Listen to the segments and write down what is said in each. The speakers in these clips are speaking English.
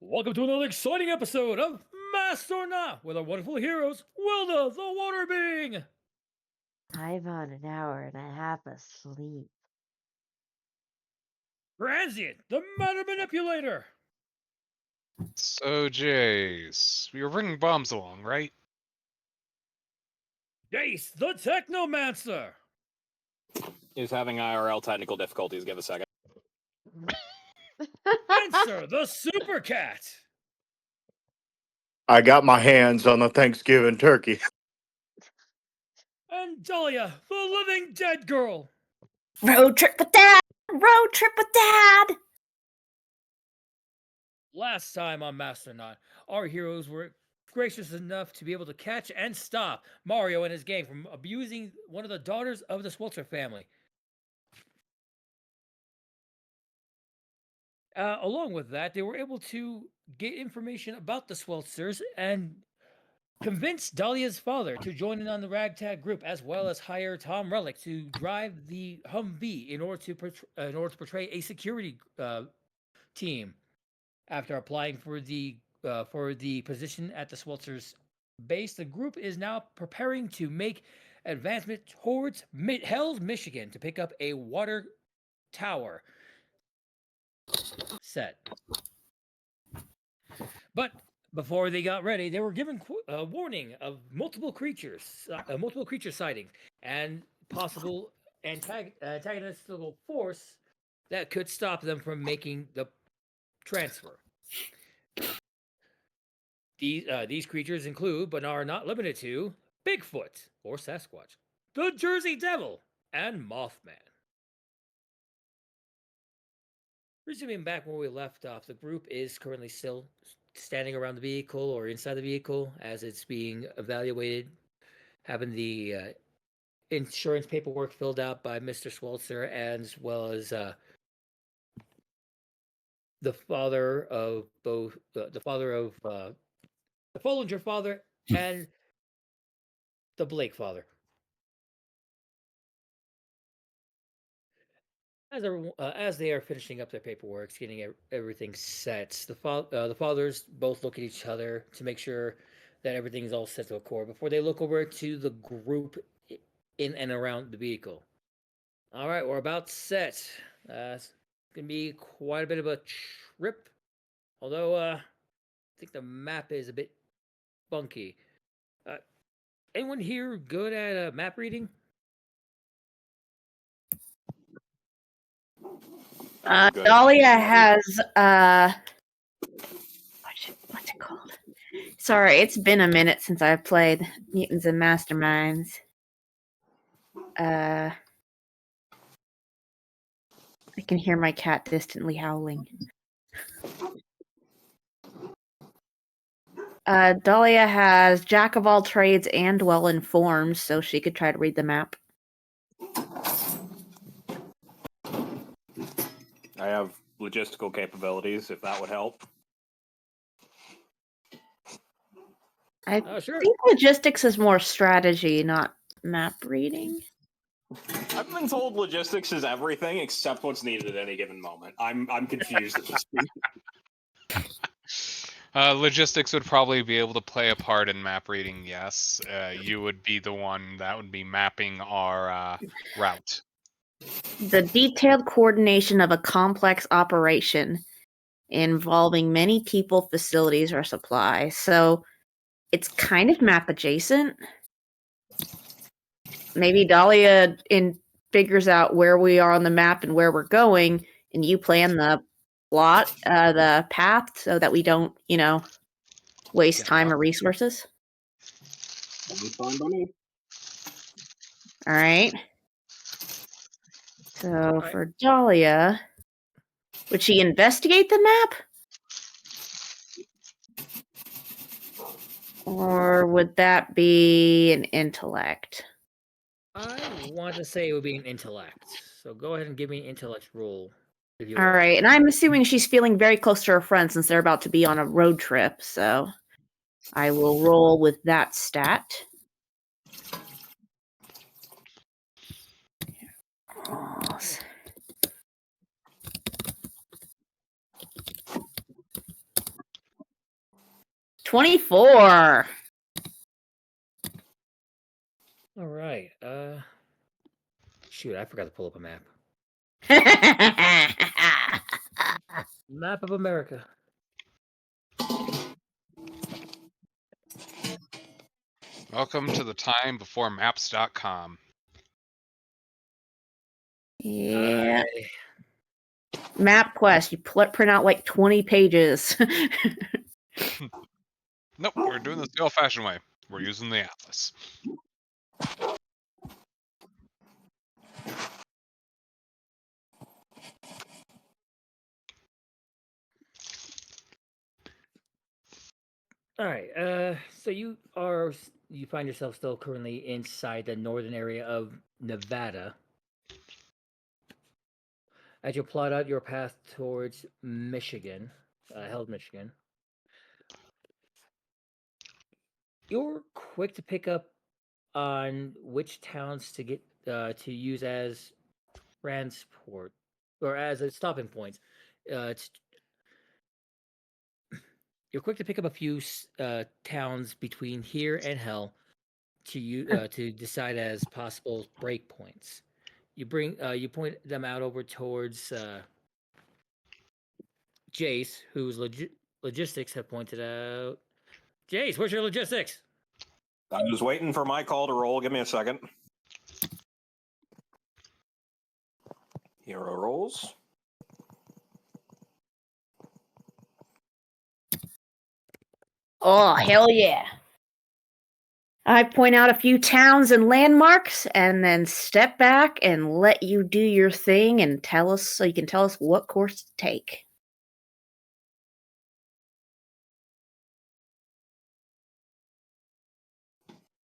Welcome to another exciting episode of Master or Not with our wonderful heroes, Wilda the Water Being, I'm on an hour and a half of sleep. Transient the Matter Manipulator, So, Jace, we were bringing bombs along, right? Jace the Technomancer, Is having IRL technical difficulties. Give a second. Spencer the Super Cat, I got my hands on the Thanksgiving turkey. and Dahlia the Living Dead Girl. Road trip with Dad! Road trip with Dad! Last time on Master or Not, our heroes were gracious enough to be able to catch and stop Mario and his gang from abusing one of the daughters of the Swelter family. Along with that, they were able to get information about the Swelters and convince Dahlia's father to join in on the ragtag group, as well as hire Tom Relic to drive the Humvee in order to portray a security team. After applying for the position at the Swelters base, the group is now preparing to make advancement towards Hell's Michigan to pick up a water tower set. But before they got ready, they were given a warning of multiple creature sightings and possible antagonistical force that could stop them from making the transfer. These creatures include, but are not limited to, Bigfoot or Sasquatch, the Jersey Devil, and Mothman. Resuming back where we left off, the group is currently still standing around the vehicle or inside the vehicle as it's being evaluated, having the insurance paperwork filled out by Mr. Swelter, as well as the father of both the father of the Follinger father and the Blake father. As they are finishing up their paperwork, getting everything set, the fathers both look at each other to make sure that everything is all set to accord before they look over to the group in and around the vehicle. All right, we're about set. It's gonna be quite a bit of a trip, although I think the map is a bit funky. Anyone here good at map reading? Dahlia has what's it called? Sorry, it's been a minute since I've played Mutants and Masterminds. I can hear my cat distantly howling. Dahlia has Jack of all trades and well informed, so she could try to read the map. I have logistical capabilities, if that would help. I Sure. think logistics is more strategy, not map reading. I've been told logistics is everything except what's needed at any given moment. I'm confused at this point. Logistics would probably be able to play a part in map reading, yes. You would be the one that would be mapping our route. The detailed coordination of a complex operation involving many people, facilities, or supplies. So it's kind of map adjacent. Maybe Dahlia figures out where we are on the map and where we're going, and you plan the the path, so that we don't, waste time or resources. Fine by me. All right. So for Dahlia, would she investigate the map? Or would that be an intellect? I want to say it would be an intellect. So go ahead and give me an intellect roll. All right, and I'm assuming she's feeling very close to her friends since they're about to be on a road trip, so I will roll with that stat. 24. All right. Shoot, I forgot to pull up a map. Map of America. Welcome to the time before maps.com. Yeah. Alrighty. MapQuest. You print out like 20 pages. Nope, we're doing this the old-fashioned way. We're using the atlas. All right. So you find yourself still currently inside the northern area of Nevada. As you plot out your path towards Michigan, Held, Michigan, you're quick to pick up on which towns to get to use as transport or as a stopping points. You're quick to pick up a few towns between here and Hell to decide as possible break points. You point them out over towards Jace, whose logistics have pointed out. Jace, where's your logistics? I was waiting for my call to roll. Give me a second. Hero rolls. Oh, hell yeah. I point out a few towns and landmarks and then step back and let you do your thing and tell us so you can tell us what course to take.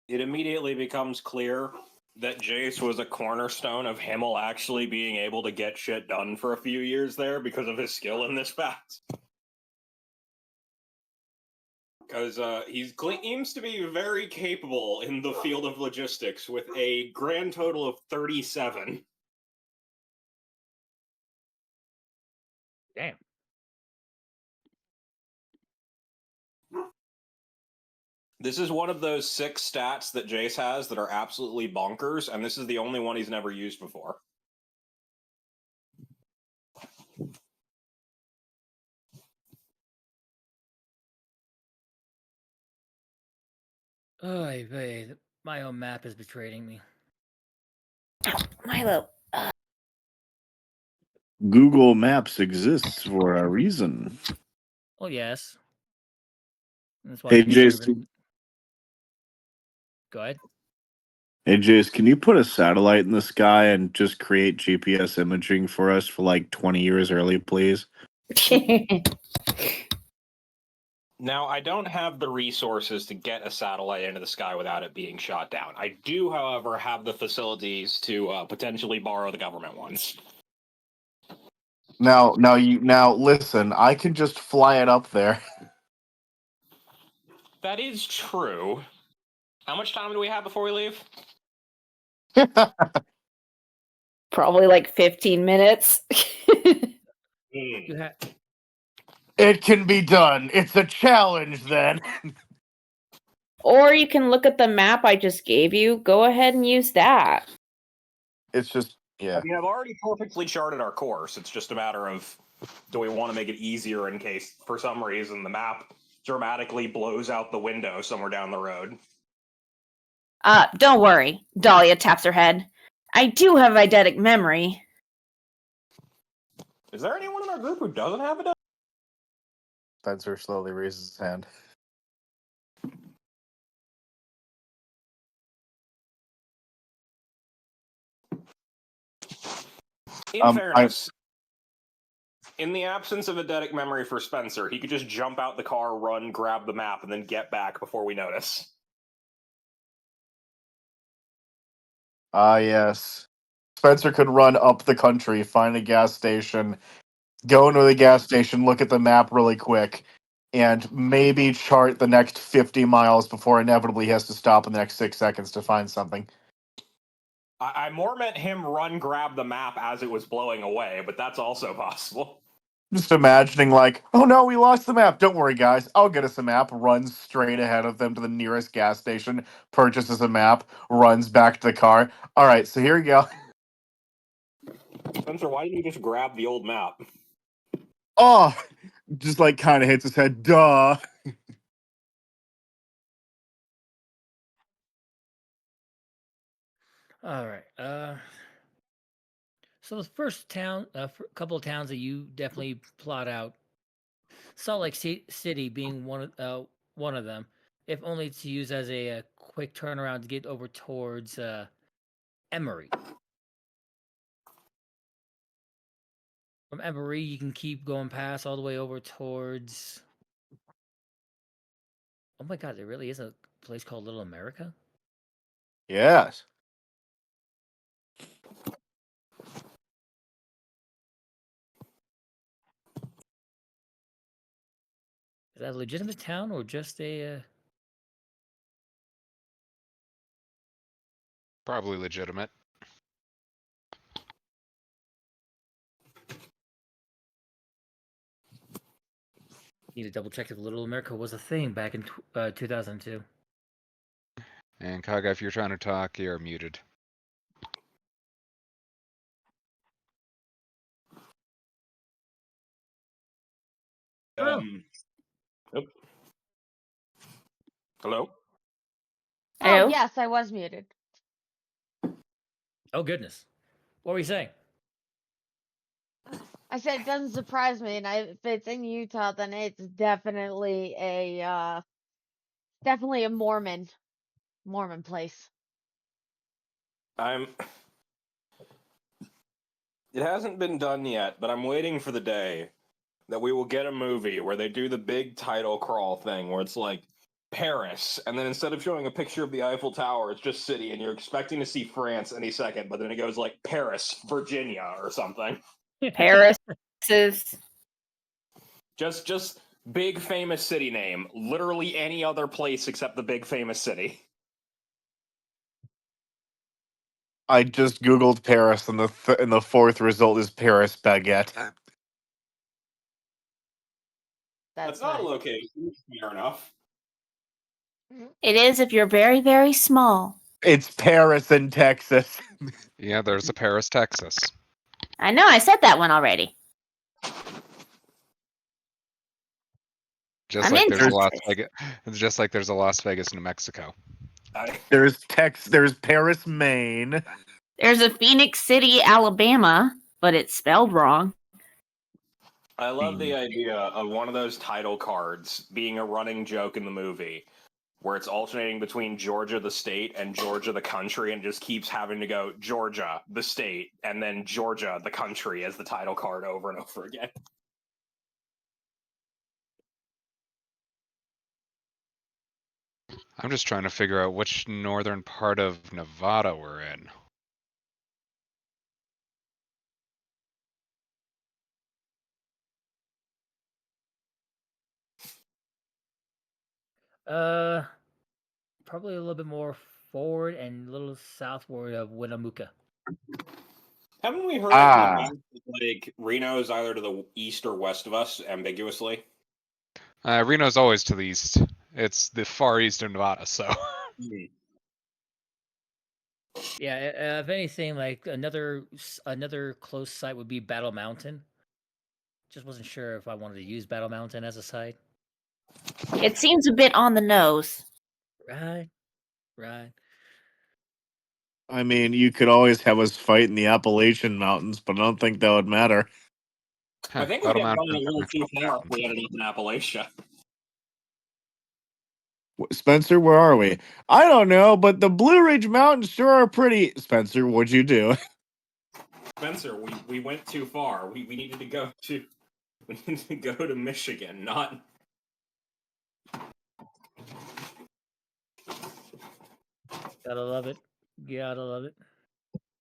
It immediately becomes clear that Jace was a cornerstone of Himmel actually being able to get shit done for a few years there because of his skill in this fact. Because he claims to be very capable in the field of logistics with a grand total of 37. Damn. This is one of those 6 stats that Jace has that are absolutely bonkers, and this is the only one he's never used before. Oy vey, my own map is betraying me. Milo. Google Maps exists for a reason. Oh yes. That's why Hey, you never Jace. even... Go ahead. Hey, Jace, can you put a satellite in the sky and just create GPS imaging for us for like 20 years early, please? Now, I don't have the resources to get a satellite into the sky without it being shot down. I do, however, have the facilities to potentially borrow the government ones. Now, listen. I can just fly it up there. That is true. How much time do we have before we leave? Probably like 15 minutes. You have It can be done. It's a challenge, then. Or you can look at the map I just gave you. Go ahead and use that. It's just, I yeah. mean, I've already perfectly charted our course. It's just a matter of, do we want to make it easier in case, for some reason, the map dramatically blows out the window somewhere down the road? Don't worry. Dahlia taps her head. I do have eidetic memory. Is there anyone in our group who doesn't have it? Spencer slowly raises his hand. In fairness, in the absence of eidetic memory for Spencer, he could just jump out the car, run, grab the map, and then get back before we notice. Ah, yes. Spencer could run up the country, find a gas station, go into the gas station, look at the map really quick, and maybe chart the next 50 miles before inevitably he has to stop in the next 6 seconds to find something. I more meant him run, grab the map as it was blowing away, but that's also possible. Just imagining, like, oh no, we lost the map. Don't worry, guys. I'll get us a map. Runs straight ahead of them to the nearest gas station, purchases a map, runs back to the car. All right, so here we go. Spencer, why didn't you just grab the old map? Oh, just like kind of hits his head. Duh. All right. So the first town, couple of towns that you definitely plot out, Salt Lake City being one of them, if only to use as a quick turnaround to get over towards Emory. From Emory, you can keep going past all the way over towards. Oh my God, there really is a place called Little America? Yes. Is that a legitimate town or just a? Probably legitimate. Need to double check if Little America was a thing back in 2002. And Kaga, if you're trying to talk, you're muted. Yep. Hello? Hello? Oh, yes, I was muted. Oh goodness, what were you saying? I said it doesn't surprise me, and if it's in Utah, then it's definitely a Mormon place. It hasn't been done yet, but I'm waiting for the day that we will get a movie where they do the big title crawl thing where it's like Paris, and then instead of showing a picture of the Eiffel Tower, it's just city, and you're expecting to see France any second, but then it goes like Paris, Virginia, or something. Paris is. Just big famous city name. Literally any other place except the big famous city. I just googled Paris, and the fourth result is Paris baguette. That's That's not a nice. location. Fair enough. It is if you're very, very small. It's Paris in Texas. Yeah, there's a Paris, Texas. I know, I said that one already. Just I'm like in there's a Las Texas. Vegas. Just like there's a Las Vegas, New Mexico. There's Paris, Maine. There's a Phoenix City, Alabama, but it's spelled wrong. I love the idea of one of those title cards being a running joke in the movie where it's alternating between Georgia the state and Georgia the country and just keeps having to go Georgia the state and then Georgia the country as the title card over and over again. I'm just trying to figure out which northern part of Nevada we're in. Probably a little bit more forward and a little southward of Winnemucca. Haven't we heard Ah. like Reno's either to the east or west of us ambiguously? Reno's always to the east. It's the far east of Nevada, so. Yeah, if anything, like another close site would be Battle Mountain. Just wasn't sure if I wanted to use Battle Mountain as a site. It seems a bit on the nose. Right. I mean, you could always have us fight in the Appalachian Mountains, but I don't think that would matter. I think we Battle get Mountain running a little too National far Park. if we ended up in Appalachia. Spencer, where are we? I don't know, but the Blue Ridge Mountains sure are pretty. Spencer, what'd you do? Spencer, we went too far. We needed to go to Michigan, not. Gotta love it. Gotta love it.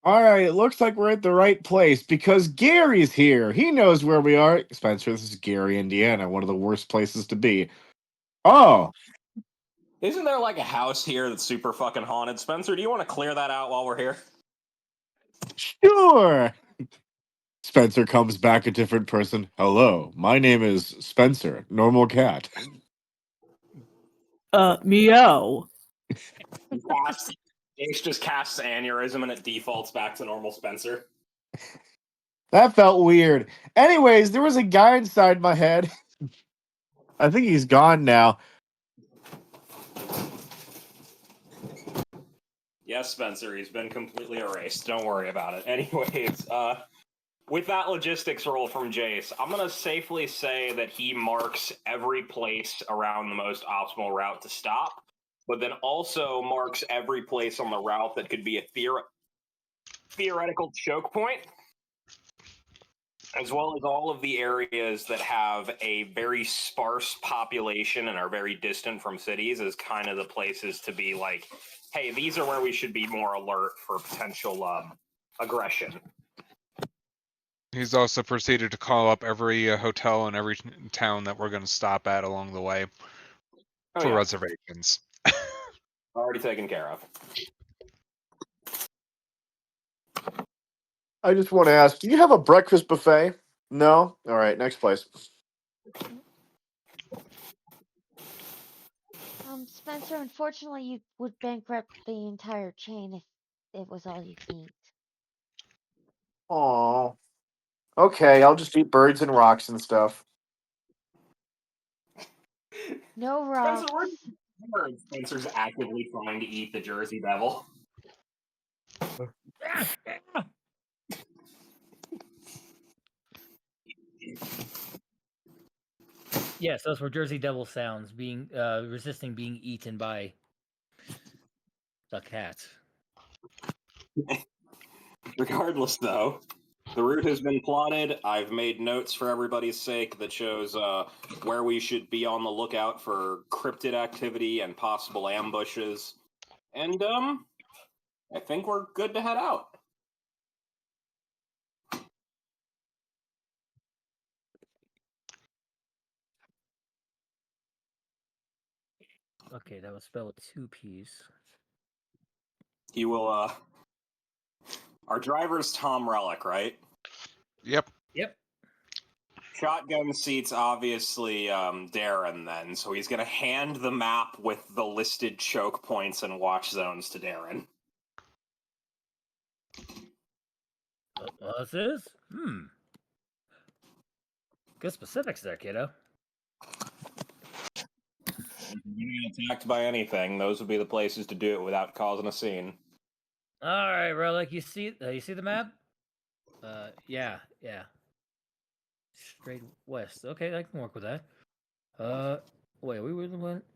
All right, it looks like we're at the right place because Gary's here. He knows where we are. Spencer, this is Gary, Indiana, one of the worst places to be. Oh, Isn't there like a house here that's super fucking haunted? Spencer, do you want to clear that out while we're here? sure. Spencer comes back a different person. Hello, my name is Spencer, normal cat. Meow. Ace just casts aneurysm and it defaults back to normal Spencer. That felt weird. Anyways, there was a guy inside my head. I think he's gone now. Yes, Spencer, he's been completely erased. Don't worry about it. Anyways, with that logistics roll from Jace, I'm going to safely say that he marks every place around the most optimal route to stop, but then also marks every place on the route that could be a theoretical choke point, as well as all of the areas that have a very sparse population and are very distant from cities as kind of the places to be like, hey, these are where we should be more alert for potential aggression. He's also proceeded to call up every hotel and every town that we're going to stop at along the way for reservations. Already taken care of. I just want to ask, do you have a breakfast buffet? No? All right, next place. Spencer, unfortunately, you would bankrupt the entire chain if it was all you eat. Oh. Okay, I'll just eat birds and rocks and stuff. No rocks. Spencer's actively trying to eat the Jersey Devil. Yes, those were Jersey Devil sounds, being resisting being eaten by the cat. Regardless, though, the route has been plotted. I've made notes for everybody's sake that shows where we should be on the lookout for cryptid activity and possible ambushes. And I think we're good to head out. Okay, that was spelled with 2 P's. He will. Our driver's Tom Relic, right? Yep. Yep. Shotgun seat's obviously Darren then, so he's going to hand the map with the listed choke points and watch zones to Darren. This is? Good specifics there, kiddo. If you're getting attacked by anything, those would be the places to do it without causing a scene. All right, Relic, you see the map? Yeah. Straight west. Okay, I can work with that. Wait, we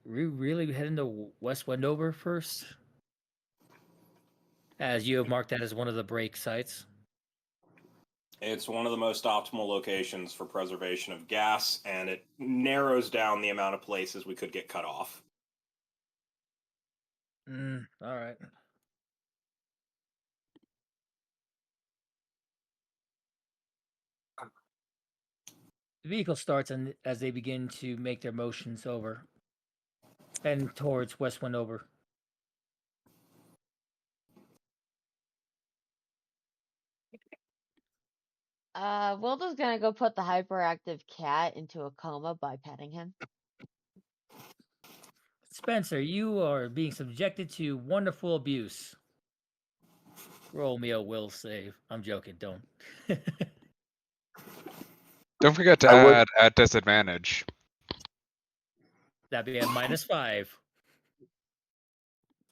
really heading to West Wendover first? As you have marked that as one of the break sites. It's one of the most optimal locations for preservation of gas, and it narrows down the amount of places we could get cut off. All right. The vehicle starts and as they begin to make their motions over and towards West Wendover. Wilda's gonna go put the hyperactive cat into a coma by petting him. Spencer, you are being subjected to wonderful abuse. Roll me a will save. I'm joking, don't. Don't forget to I would- add at disadvantage. That'd be a -5.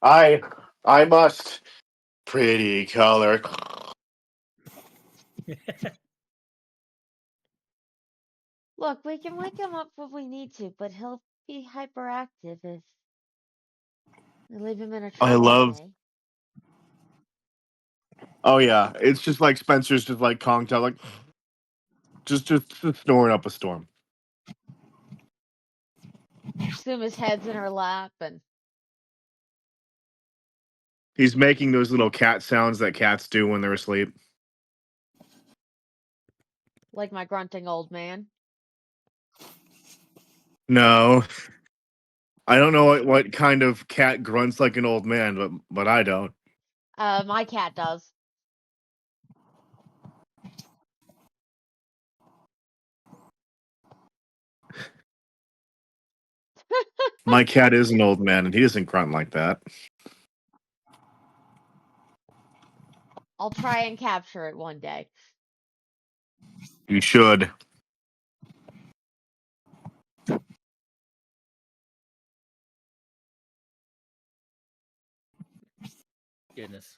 I must. Pretty color. Look, we can wake him up if we need to, but he'll be hyperactive if we leave him in a truck I all love- day. Oh yeah, it's just like Spencer's just like conked out, like just snoring up a storm. Assume his head's in her lap and He's making those little cat sounds that cats do when they're asleep. like my grunting old man. No, I don't know what kind of cat grunts like an old man, but I don't. My cat does. My cat is an old man, and he doesn't grunt like that. I'll try and capture it one day. You should. Goodness.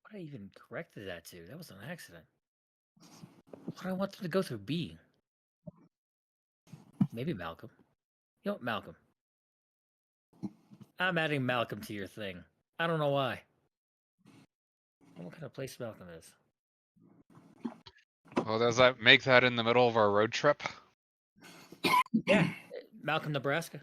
What I even corrected that to? That was an accident. Why do I want them to go through B? Maybe Malcolm. You know what, Malcolm? I'm adding Malcolm to your thing. I don't know why. I don't know what kind of place Malcolm is. Well, does that make that in the middle of our road trip? Yeah, Malcolm, Nebraska.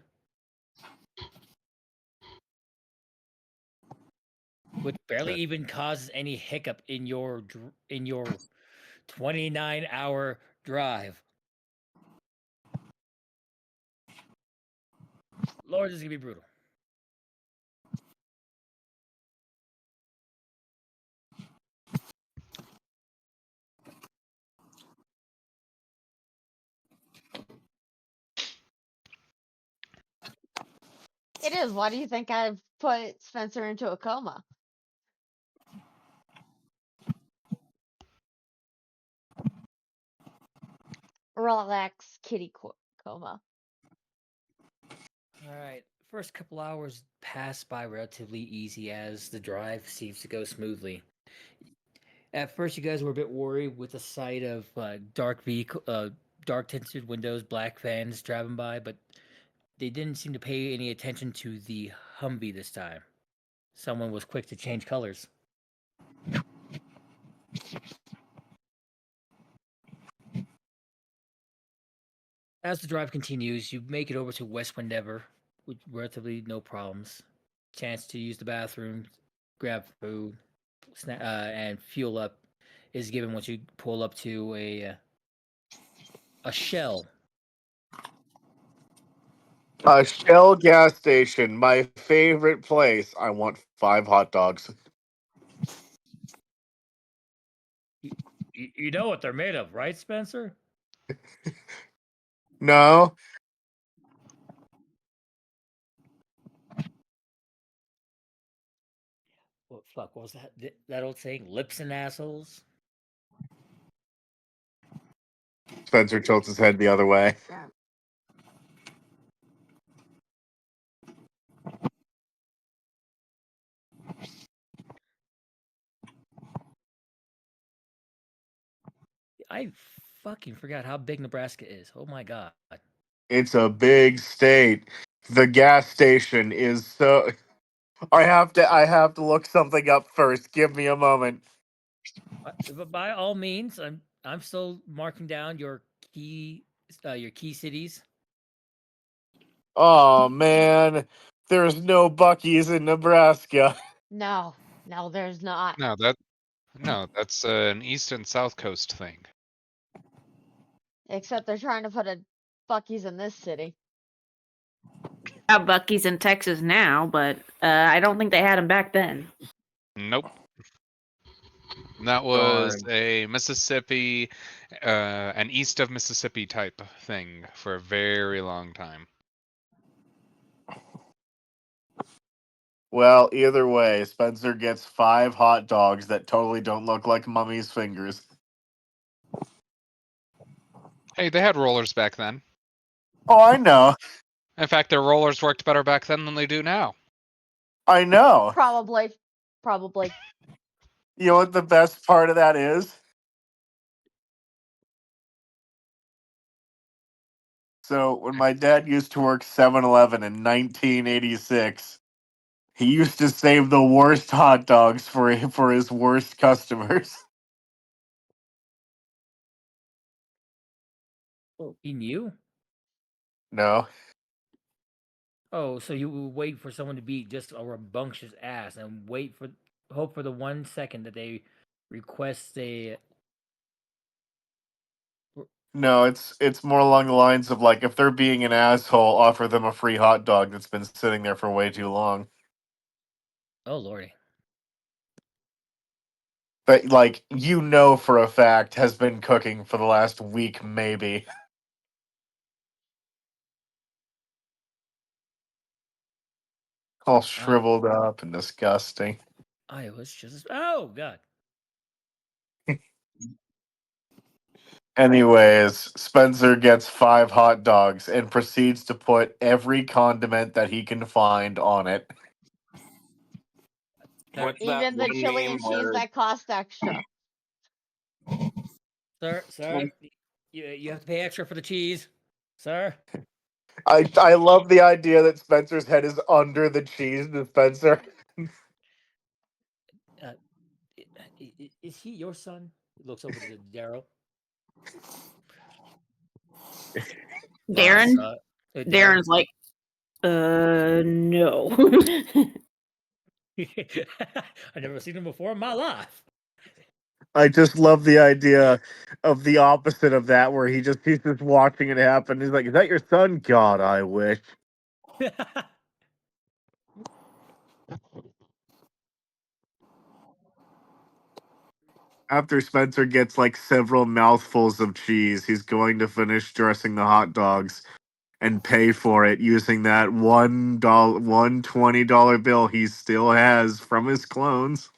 Which barely Okay. even causes any hiccup in your 29-hour drive. Lord, this is gonna be brutal. It is. Why do you think I've put Spencer into a coma? Relax, kitty coma. All right, first couple hours pass by relatively easy as the drive seems to go smoothly. At first, you guys were a bit worried with the sight of dark tinted windows, black vans driving by, but they didn't seem to pay any attention to the Humvee this time. Someone was quick to change colors. As the drive continues, you make it over to West Wendover with relatively no problems. Chance to use the bathroom, grab food, and fuel up is given once you pull up to a Shell. A Shell gas station, my favorite place. I want 5 hot dogs. You know what they're made of, right, Spencer? No, What fuck what was that? That old saying, lips and assholes. Spencer tilts his head the other way. I fucking forgot how big Nebraska is. Oh my god. It's a big state. The gas station is so. I have to look something up first. Give me a moment. But by all means, I'm still marking down your key cities. Oh man, there's no Bucky's in Nebraska. No, there's not. No, that's an East and South Coast thing. Except they're trying to put a Bucky's in this city. Got Bucky's in Texas now, but I don't think they had them back then. Nope. That was Darn. a Mississippi, an east of Mississippi type thing for a very long time. Well, either way, Spencer gets 5 hot dogs that totally don't look like mummy's fingers. Hey, they had rollers back then. Oh, I know. In fact, their rollers worked better back then than they do now. I know. Probably. You know what the best part of that is? So, when my dad used to work 7-Eleven in 1986, he used to save the worst hot dogs for his worst customers. He knew? No. Oh, so you would wait for someone to be just a rambunctious ass and hope for the 1 second that they request No, it's more along the lines of like if they're being an asshole, offer them a free hot dog that's been sitting there for way too long. Oh lordy. But like you know for a fact has been cooking for the last week maybe. All shriveled up and disgusting. I was just. Oh god. Anyways, Spencer gets 5 hot dogs and proceeds to put every condiment that he can find on it. What's that Even the one chili meme and cheese where that cost extra. Sir, you have to pay extra for the cheese, sir. I love the idea that Spencer's head is under the cheese dispenser. Is he your son? He looks over to Daryl. Darren? Darren. Darren's like, no. I've never seen him before in my life. I just love the idea of the opposite of that, where he's just watching it happen. He's like, "Is that your son?" God, I wish. After Spencer gets like several mouthfuls of cheese, he's going to finish dressing the hot dogs and pay for it using that one $20 bill he still has from his clones.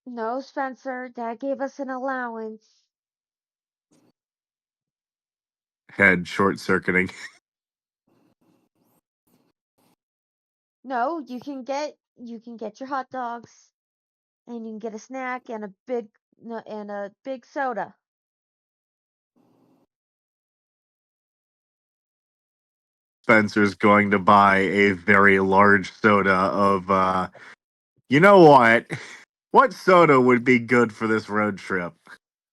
No, Spencer, Dad gave us an allowance. Head short circuiting. No, you can get your hot dogs, and you can get a snack and a big soda. Spencer's going to buy a very large soda of you know what? What soda would be good for this road trip?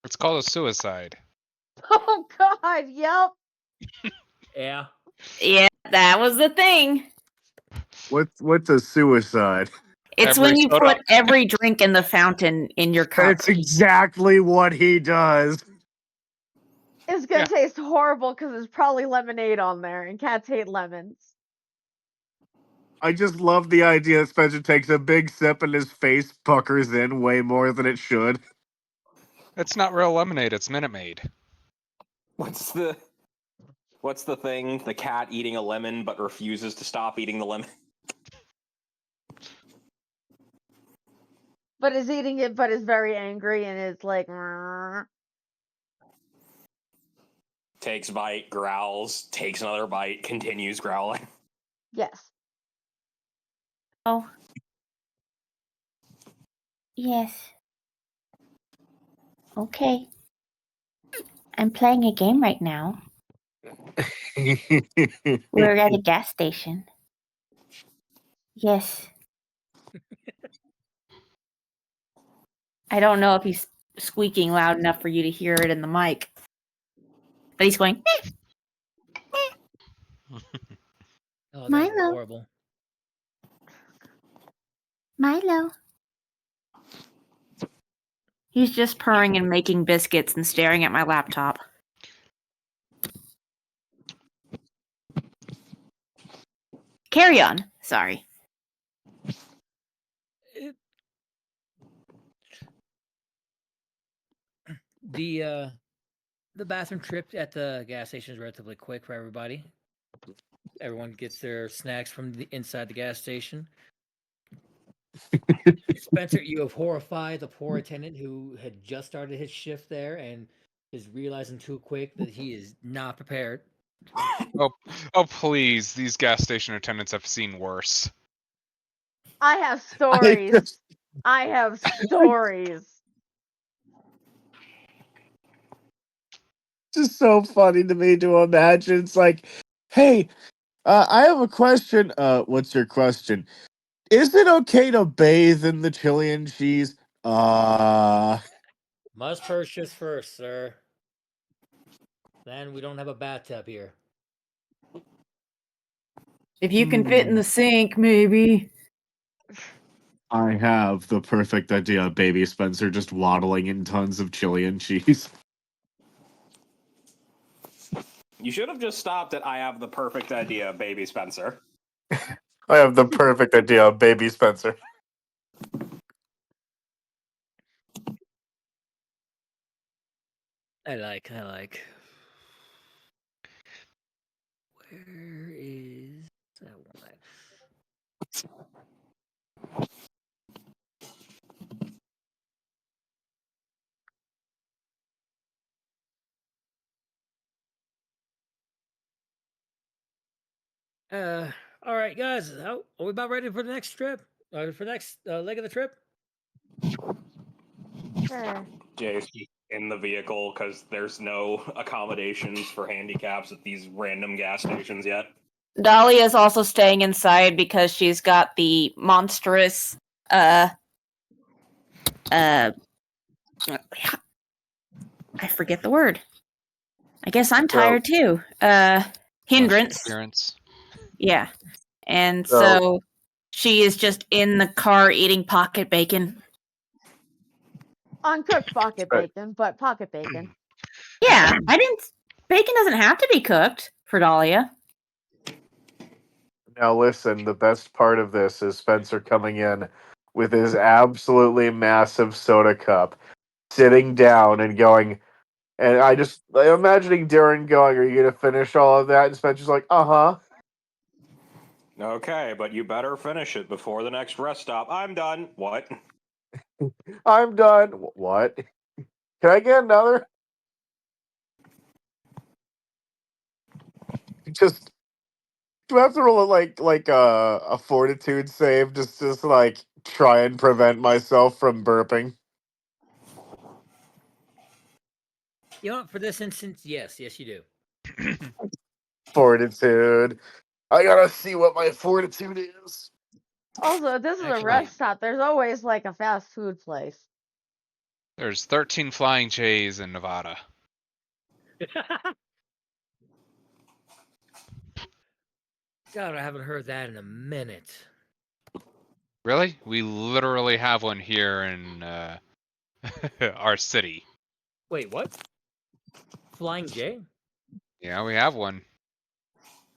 It's called a suicide. Oh God, yep. Yeah. Yeah, that was the thing. What's a suicide? It's Every when you soda- put every drink in the fountain in your cup. That's exactly what he does. It's gonna Yeah. taste horrible because there's probably lemonade on there, and cats hate lemons. I just love the idea that Spencer takes a big sip and his face puckers in way more than it should. It's not real lemonade, it's Minute Maid. what's the thing? The cat eating a lemon but refuses to stop eating the lemon. But is eating it, but is very angry and is like, Takes bite, growls, takes another bite, continues growling. yes. Oh. Yes. Okay. I'm playing a game right now. We're at a gas station. Yes. I don't know if he's squeaking loud enough for you to hear it in the mic. But he's going, Oh, that's Milo. horrible. Milo. he's just purring and making biscuits and staring at my laptop. Carry on. Sorry. The bathroom trip at the gas station is relatively quick for everybody. Everyone gets their snacks from the inside the gas station. Spencer, you have horrified the poor attendant who had just started his shift there and is realizing too quick that he is not prepared. Oh please, these gas station attendants have seen worse. I have stories. I have stories. Just so funny to me to imagine. It's like, hey, I have a question. What's your question? Is it okay to bathe in the chili and cheese? Must purchase first, sir. Then we don't have a bathtub here. If you can fit in the sink, maybe. I have the perfect idea, baby Spencer just waddling in tons of chili and cheese. You should have just stopped at I have the perfect idea, baby Spencer. I have the perfect idea, baby Spencer. I like. Where is that one? All right, guys. How, are we about ready for the next trip? For the next leg of the trip? Sure. Jay's in the vehicle because there's no accommodations for handicaps at these random gas stations yet. Dahlia's also staying inside because she's got the monstrous I forget the word. I guess I'm tired too. Hindrance. Appearance. Yeah. And So- so she is just in the car eating pocket bacon. Uncooked pocket Right. bacon, but pocket bacon. Yeah, bacon doesn't have to be cooked for Dahlia. Now listen, the best part of this is Spencer coming in with his absolutely massive soda cup, sitting down and going, and I'm imagining Darren going, "Are you gonna finish all of that?" And Spencer's like, "Uh-huh." Okay, but you better finish it before the next rest stop. I'm done. What? I'm done. What? Can I get another? Just do I have to roll a fortitude save just like try and prevent myself from burping? You know what? For this instance, yes, you do. Fortitude. I gotta see what my fortitude is. Also, this is a Actually- rest stop. There's always like a fast food place. There's 13 Flying J's in Nevada. God, I haven't heard that in a minute. Really? We literally have one here in our city. Wait, what? Flying J? Yeah, we have one.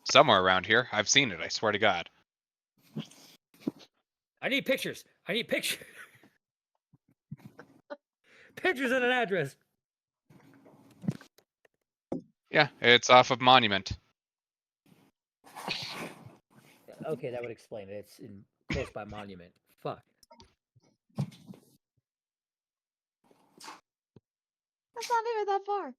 Somewhere around here. I've seen it, I swear to God. I need pictures. I need pictures. Pictures and an address. Yeah, it's off of Monument. Okay, that would explain it. It's in close by Monument. Fuck. That's not even that far.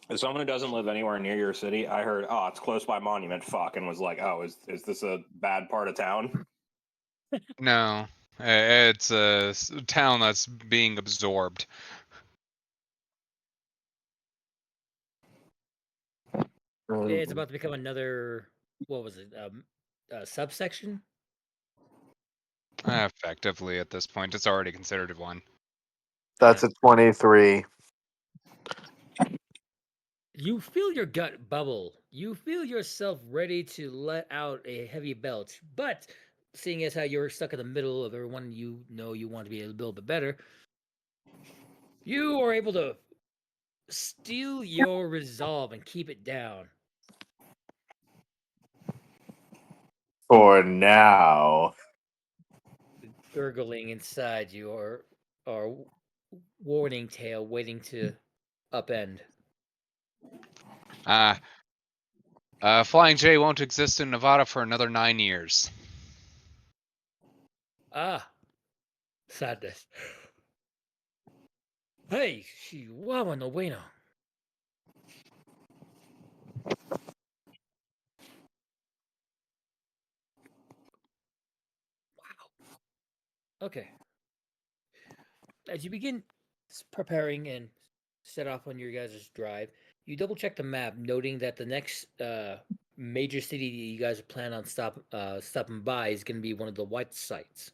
As someone who doesn't live anywhere near your city, I heard, oh, it's close by Monument. Fuck, and was like, oh, is this a bad part of town? No, it's a town that's being absorbed. It's about to become another. What was it? Subsection. Effectively, at this point, it's already considered one. That's a 23. You feel your gut bubble. You feel yourself ready to let out a heavy belch. But seeing as how you're stuck in the middle of everyone you know you want to be a little bit better, you are able to steal your resolve and keep it down. For now. Gurgling inside you or warning tail waiting to upend. Flying J won't exist in Nevada for another 9 years. Ah, sadness. Hey, Chihuahua no bueno. Wow. Okay. As you begin preparing and set off on your guys' drive, you double check the map, noting that the next major city that you guys plan on stopping by is going to be one of the white sites.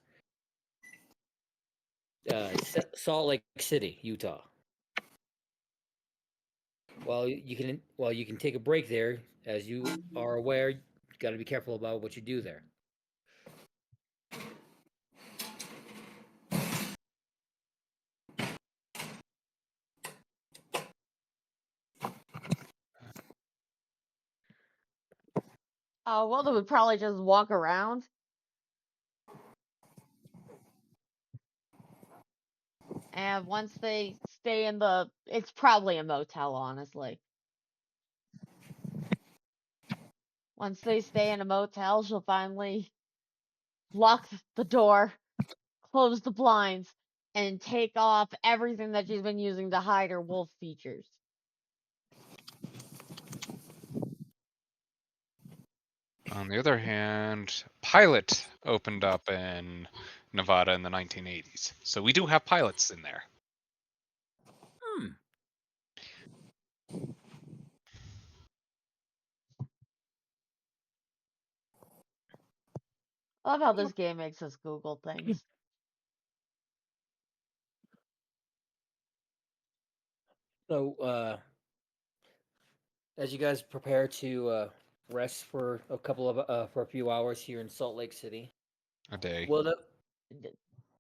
Salt Lake City, Utah. Well, you can take a break there. As you are aware, you got to be careful about what you do there. Well, they would probably just walk around. And once they stay in it's probably a motel, honestly. Once they stay in a motel, she'll finally lock the door, close the blinds, and take off everything that she's been using to hide her wolf features. On the other hand, Pilot opened up in Nevada in the 1980s, so we do have pilots in there. Hmm. I love how this game makes us Google things. So, as you guys prepare to rest for for a few hours here in Salt Lake City, A day. well,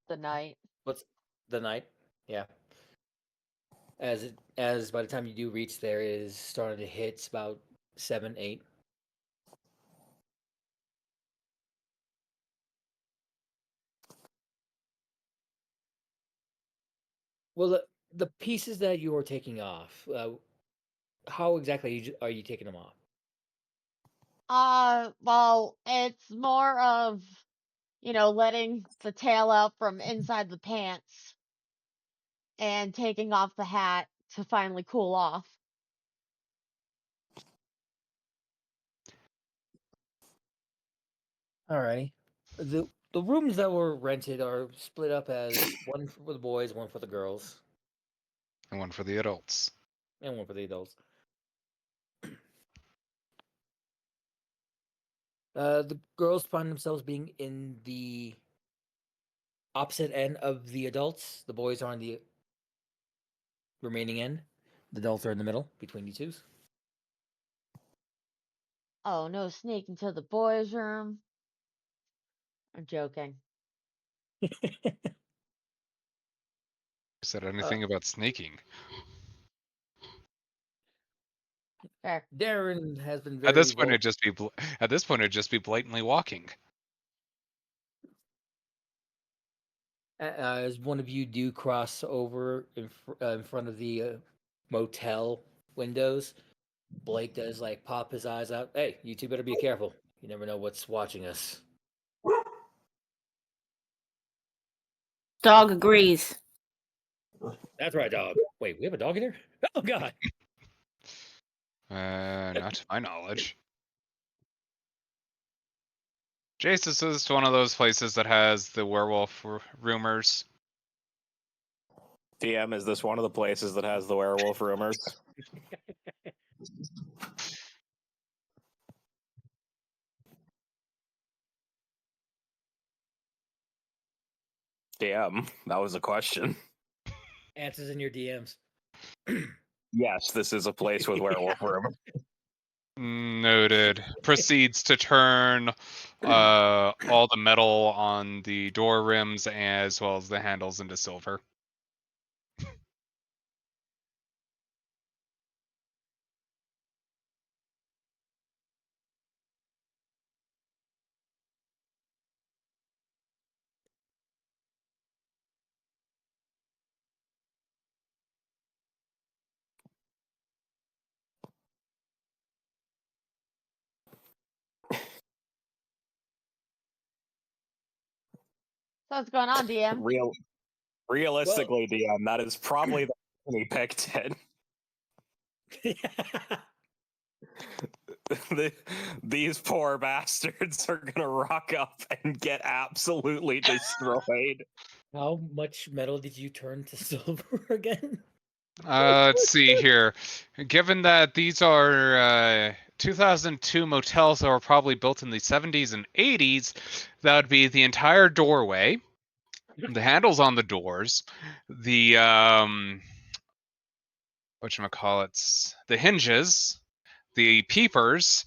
The night. what's the night? Yeah. As by the time you do reach there, it is starting to hit. It's about 7, 8. Well, the pieces that you are taking off, how exactly are you taking them off? Well, it's more of, letting the tail out from inside the pants and taking off the hat to finally cool off. Alrighty. The rooms that were rented are split up as one for the boys, one for the girls, And one for the adults. and one for the adults. The girls find themselves being in the opposite end of the adults. The boys are on the remaining end. The adults are in the middle between you twos. Oh, no sneaking to the boys' room. I'm joking. Said anything about sneaking? Fair. Darren has been At very this point, it'd just be blatantly walking. as one of you do cross over in front of the motel windows. Blake does like pop his eyes out. Hey, you two better be careful. You never know what's watching us. Dog agrees. That's right, dog. Wait, we have a dog in here? Oh god. Not to my knowledge. Jace, this is one of those places that has the werewolf rumors. DM, is this one of the places that has the werewolf rumors? DM, that was a question. Answers in your DMs. Yes, this is a place with werewolf rumors. Noted. Proceeds to turn all the metal on the door rims as well as the handles into silver. So what's going on, DM? Realistically, DM, that is probably the reason he picked it. These poor bastards are gonna rock up and get absolutely destroyed. How much metal did you turn to silver again? Let's see here. Given that these are 2002 motels that were probably built in the 70s and 80s, that would be the entire doorway, the handles on the doors, the whatchamacallits, the hinges, the peepers.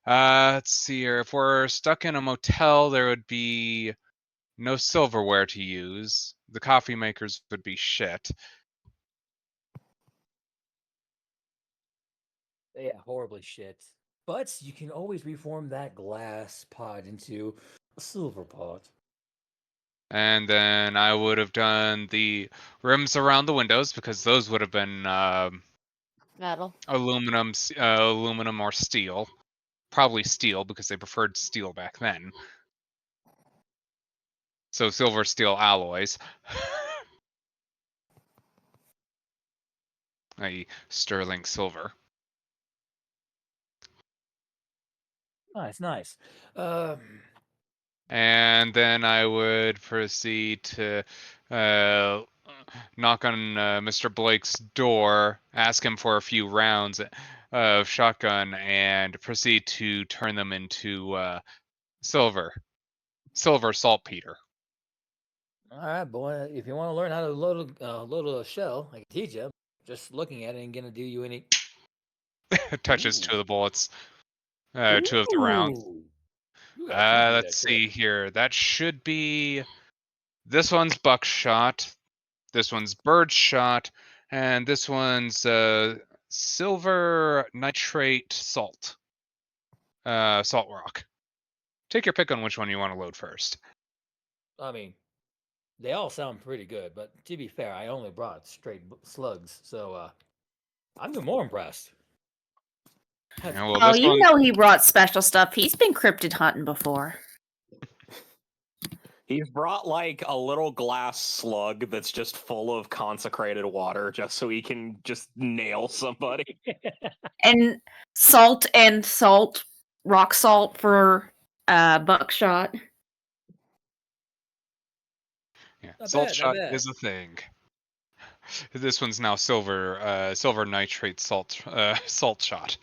Let's see here. If we're stuck in a motel, there would be no silverware to use. The coffee makers would be shit. Yeah, horribly shit. But you can always reform that glass pot into a silver pot. And then I would have done the rims around the windows because those would have been Metal. aluminum or steel. Probably steel because they preferred steel back then. So silver steel alloys. i.e. sterling silver. Nice, nice. And then I would proceed to knock on Mr. Blake's door, ask him for a few rounds of shotgun, and proceed to turn them into silver saltpeter. All right, boy. If you want to learn how to load a shell, I can teach you. Just looking at it ain't gonna do you any. Touches two of the bullets, two of the rounds. Ooh. You gotta teach me Let's that see trick. here. That should be. This one's buckshot. This one's birdshot, and this one's silver nitrate salt. Salt rock. Take your pick on which one you want to load first. I mean, they all sound pretty good, but to be fair, I only brought straight slugs, so I'm even more impressed. Yeah, well, Oh, this you one, know he brought special stuff. He's been cryptid hunting before. He's brought like a little glass slug that's just full of consecrated water just so he can just nail somebody. And rock salt for buckshot. yeah, Not salt bad, not shot bad. is a thing. This one's now silver nitrate salt shot.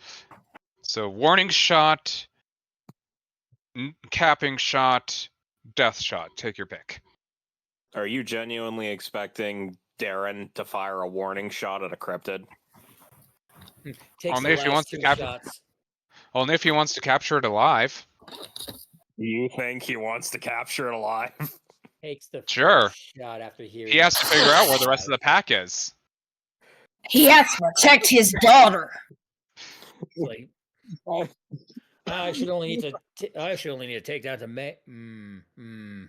So warning shot, capping shot, death shot. Take your pick. Are you genuinely expecting Darren to fire a warning shot at a cryptid? Takes Only the if he last wants to two capture. shots. Only if he wants to capture it alive. You think he wants to capture it alive? Takes the Sure. first shot after hearing. He has to figure out where the rest of the pack is. He has to protect his daughter. Like, I should only need to take down to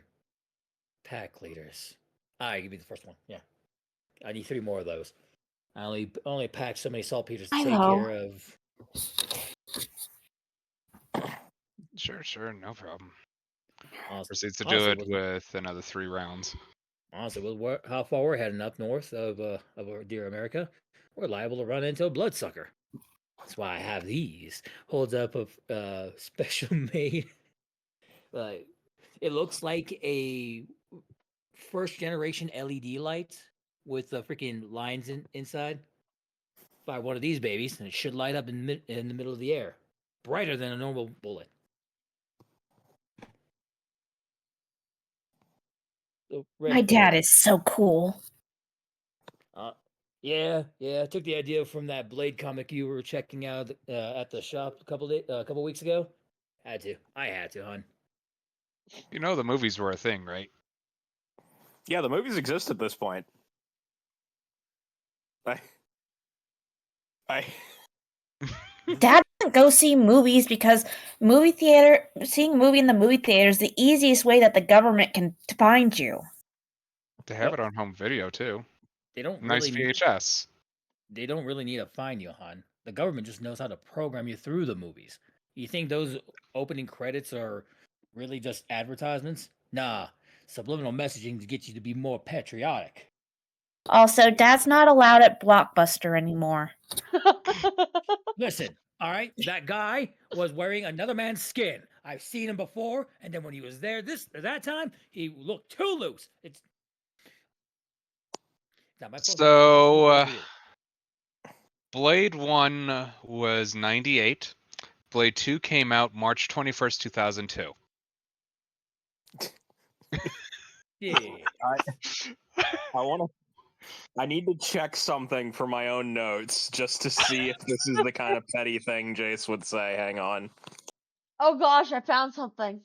pack leaders. Alright, give me the first one. Yeah, I need 3 more of those. I only packed so many saltpeters to take Hello. care of. Sure, no problem. Honestly, Proceeds to do it with another 3 rounds. Honestly, with how far we're heading up north of our dear America, we're liable to run into a bloodsucker. That's why I have these. Holds up a special made. It looks like a first generation LED light with the freaking lines inside. Fire one of these babies, and it should light up in the middle of the air, brighter than a normal bullet. So, My dad is so cool. Yeah. I took the idea from that Blade comic you were checking out at the shop a couple weeks ago. I had to, hon. You know the movies were a thing, right? Yeah, the movies exist at this point. I Dad doesn't go see movies because seeing a movie in the movie theater is the easiest way that the government can find you. They have it on home video too. They don't Nice really VHS. They don't really need to find you, hon. The government just knows how to program you through the movies. You think those opening credits are really just advertisements? Nah, subliminal messaging to get you to be more patriotic. Also, Dad's not allowed at Blockbuster anymore. Listen, all right, that guy was wearing another man's skin. I've seen him before, and then when he was there that time, he looked too loose. It's not my fault. So, Blade 1 was 98. Blade 2 came out March 21st, 2002. Yeah. I want I need to check something for my own notes just to see if this is the kind of petty thing Jace would say. Hang on. Oh gosh, I found something.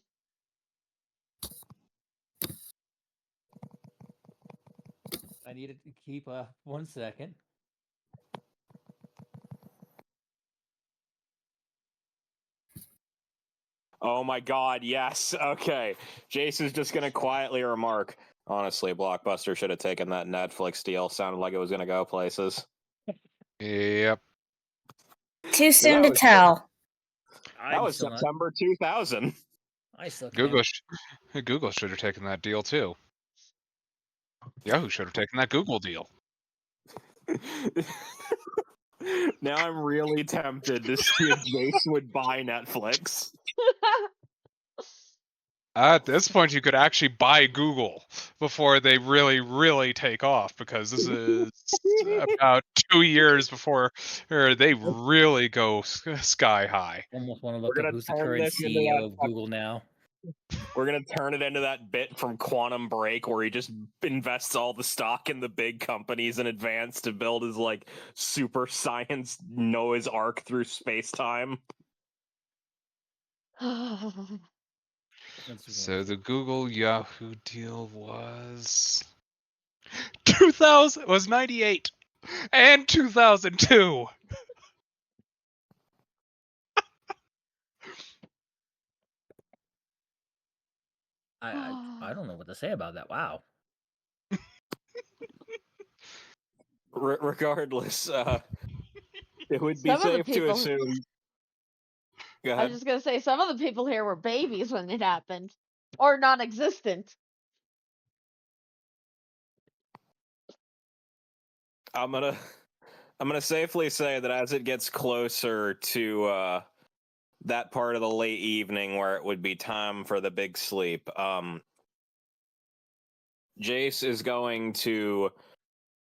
I needed to keep 1 second. Oh my god, yes. Okay. Jace is just going to quietly remark, honestly, Blockbuster should have taken that Netflix deal. Sounded like it was going to go places. Yep. Too soon that to was- tell. That I'm was still not. September 2000. I still can't. Google should have taken that deal too. Yahoo should have taken that Google deal. Now I'm really tempted to see if Jace would buy Netflix. At this point, you could actually buy Google before they really, really take off, because this is about 2 years before they really go sky high. Almost want to We're look up gonna who's the turn current this into CEO that of Google now. We're gonna turn it into that bit from Quantum Break where he just invests all the stock in the big companies in advance to build his like super science Noah's Ark through space time. Let's So see. the Google Yahoo deal was 2000, was 98 and 2002. I don't know what to say about that. Wow. Regardless, it would be Some of the safe to people- assume. Go I ahead. was just gonna say some of the people here were babies when it happened, or non-existent. I'm gonna safely say that as it gets closer to that part of the late evening where it would be time for the big sleep, Jace is going to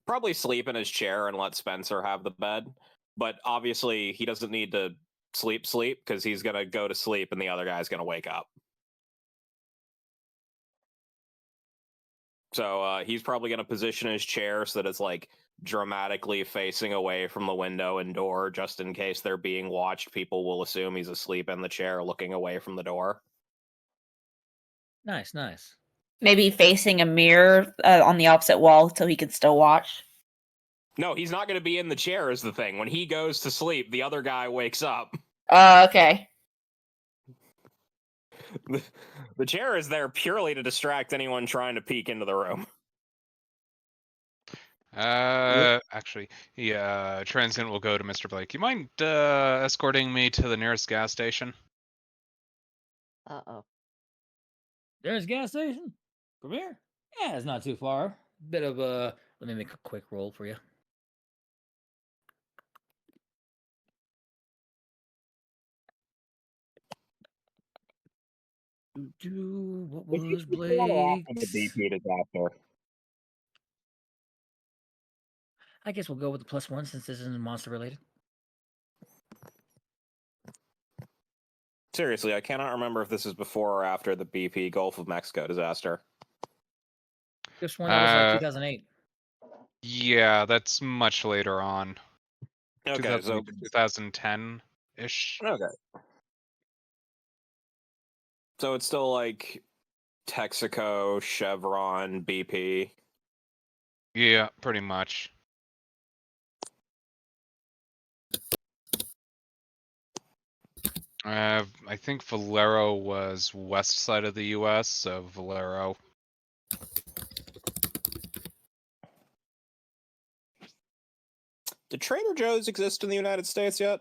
probably sleep in his chair and let Spencer have the bed. But obviously, he doesn't need to sleep because he's gonna go to sleep and the other guy's gonna wake up. So he's probably gonna position his chair so that it's like dramatically facing away from the window and door, just in case they're being watched. People will assume he's asleep in the chair, looking away from the door. Nice, nice. Maybe facing a mirror on the opposite wall so he can still watch. No, he's not gonna be in the chair. Is the thing. When he goes to sleep, the other guy wakes up. Okay. The chair is there purely to distract anyone trying to peek into the room. Actually, yeah, Transient will go to Mr. Blake. You mind escorting me to the nearest gas station? Uh-oh. There's a gas station. From here? Yeah, it's not too far. Bit of a. Let me make a quick roll for you. What was Blake? The BP disaster. I guess we'll go with the +1 since this isn't monster related. Seriously, I cannot remember if this is before or after the BP Gulf of Mexico disaster. This one that was 2008. Yeah, that's much later on. Okay, so 2010 ish. okay, so it's still like Texaco, Chevron, BP. Yeah, pretty much. I think Valero was west side of the U.S., so Valero. Did Trader Joe's exist in the United States yet?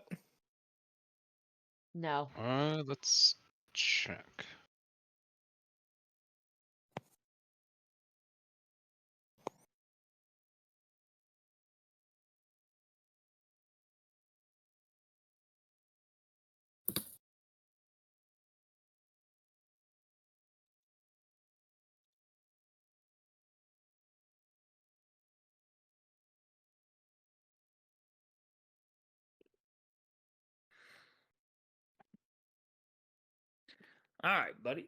No. Let's check. All right, buddy.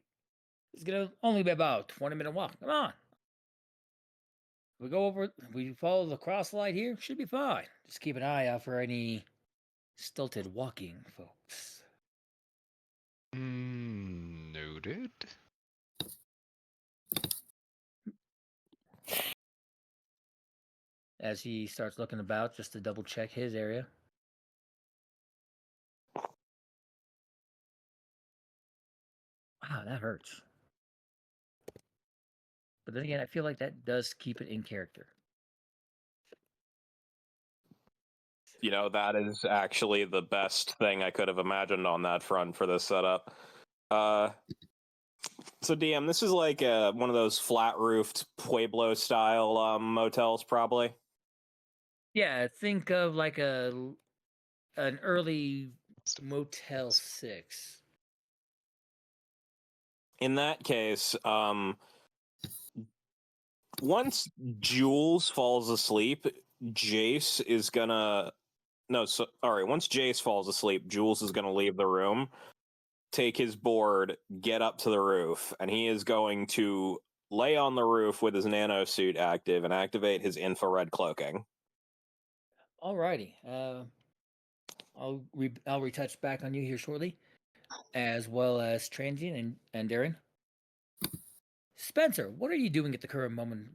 It's gonna only be about 20-minute walk. Come on. we follow the cross light here, should be fine. Just keep an eye out for any stilted walking folks. Noted. As he starts looking about just to double check his area. Wow, that hurts. But then again, I feel like that does keep it in character. You know, that is actually the best thing I could have imagined on that front for this setup. So DM, this is like one of those flat-roofed Pueblo style motels, probably. Yeah, think of like an early Motel 6. In that case, once Jules falls asleep, Jace is gonna once Jace falls asleep, Jules is gonna leave the room, take his board, get up to the roof, and he is going to lay on the roof with his nano suit active and activate his infrared cloaking. Alrighty. I'll retouch back on you here shortly, as well as Transient and Darren. Spencer, what are you doing at the current moment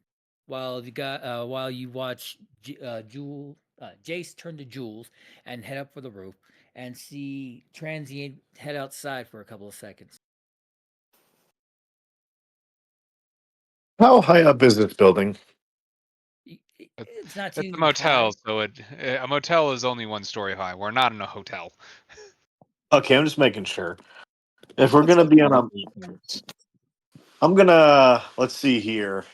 while you watch Jace turn to Jules and head up for the roof and see Transient head outside for a couple of seconds? How high up is this building? It's not too It's a motel, high. so a motel is only 1 story high. We're not in a hotel. Okay, I'm just making sure. If we're gonna be on a, I'm gonna, let's see here.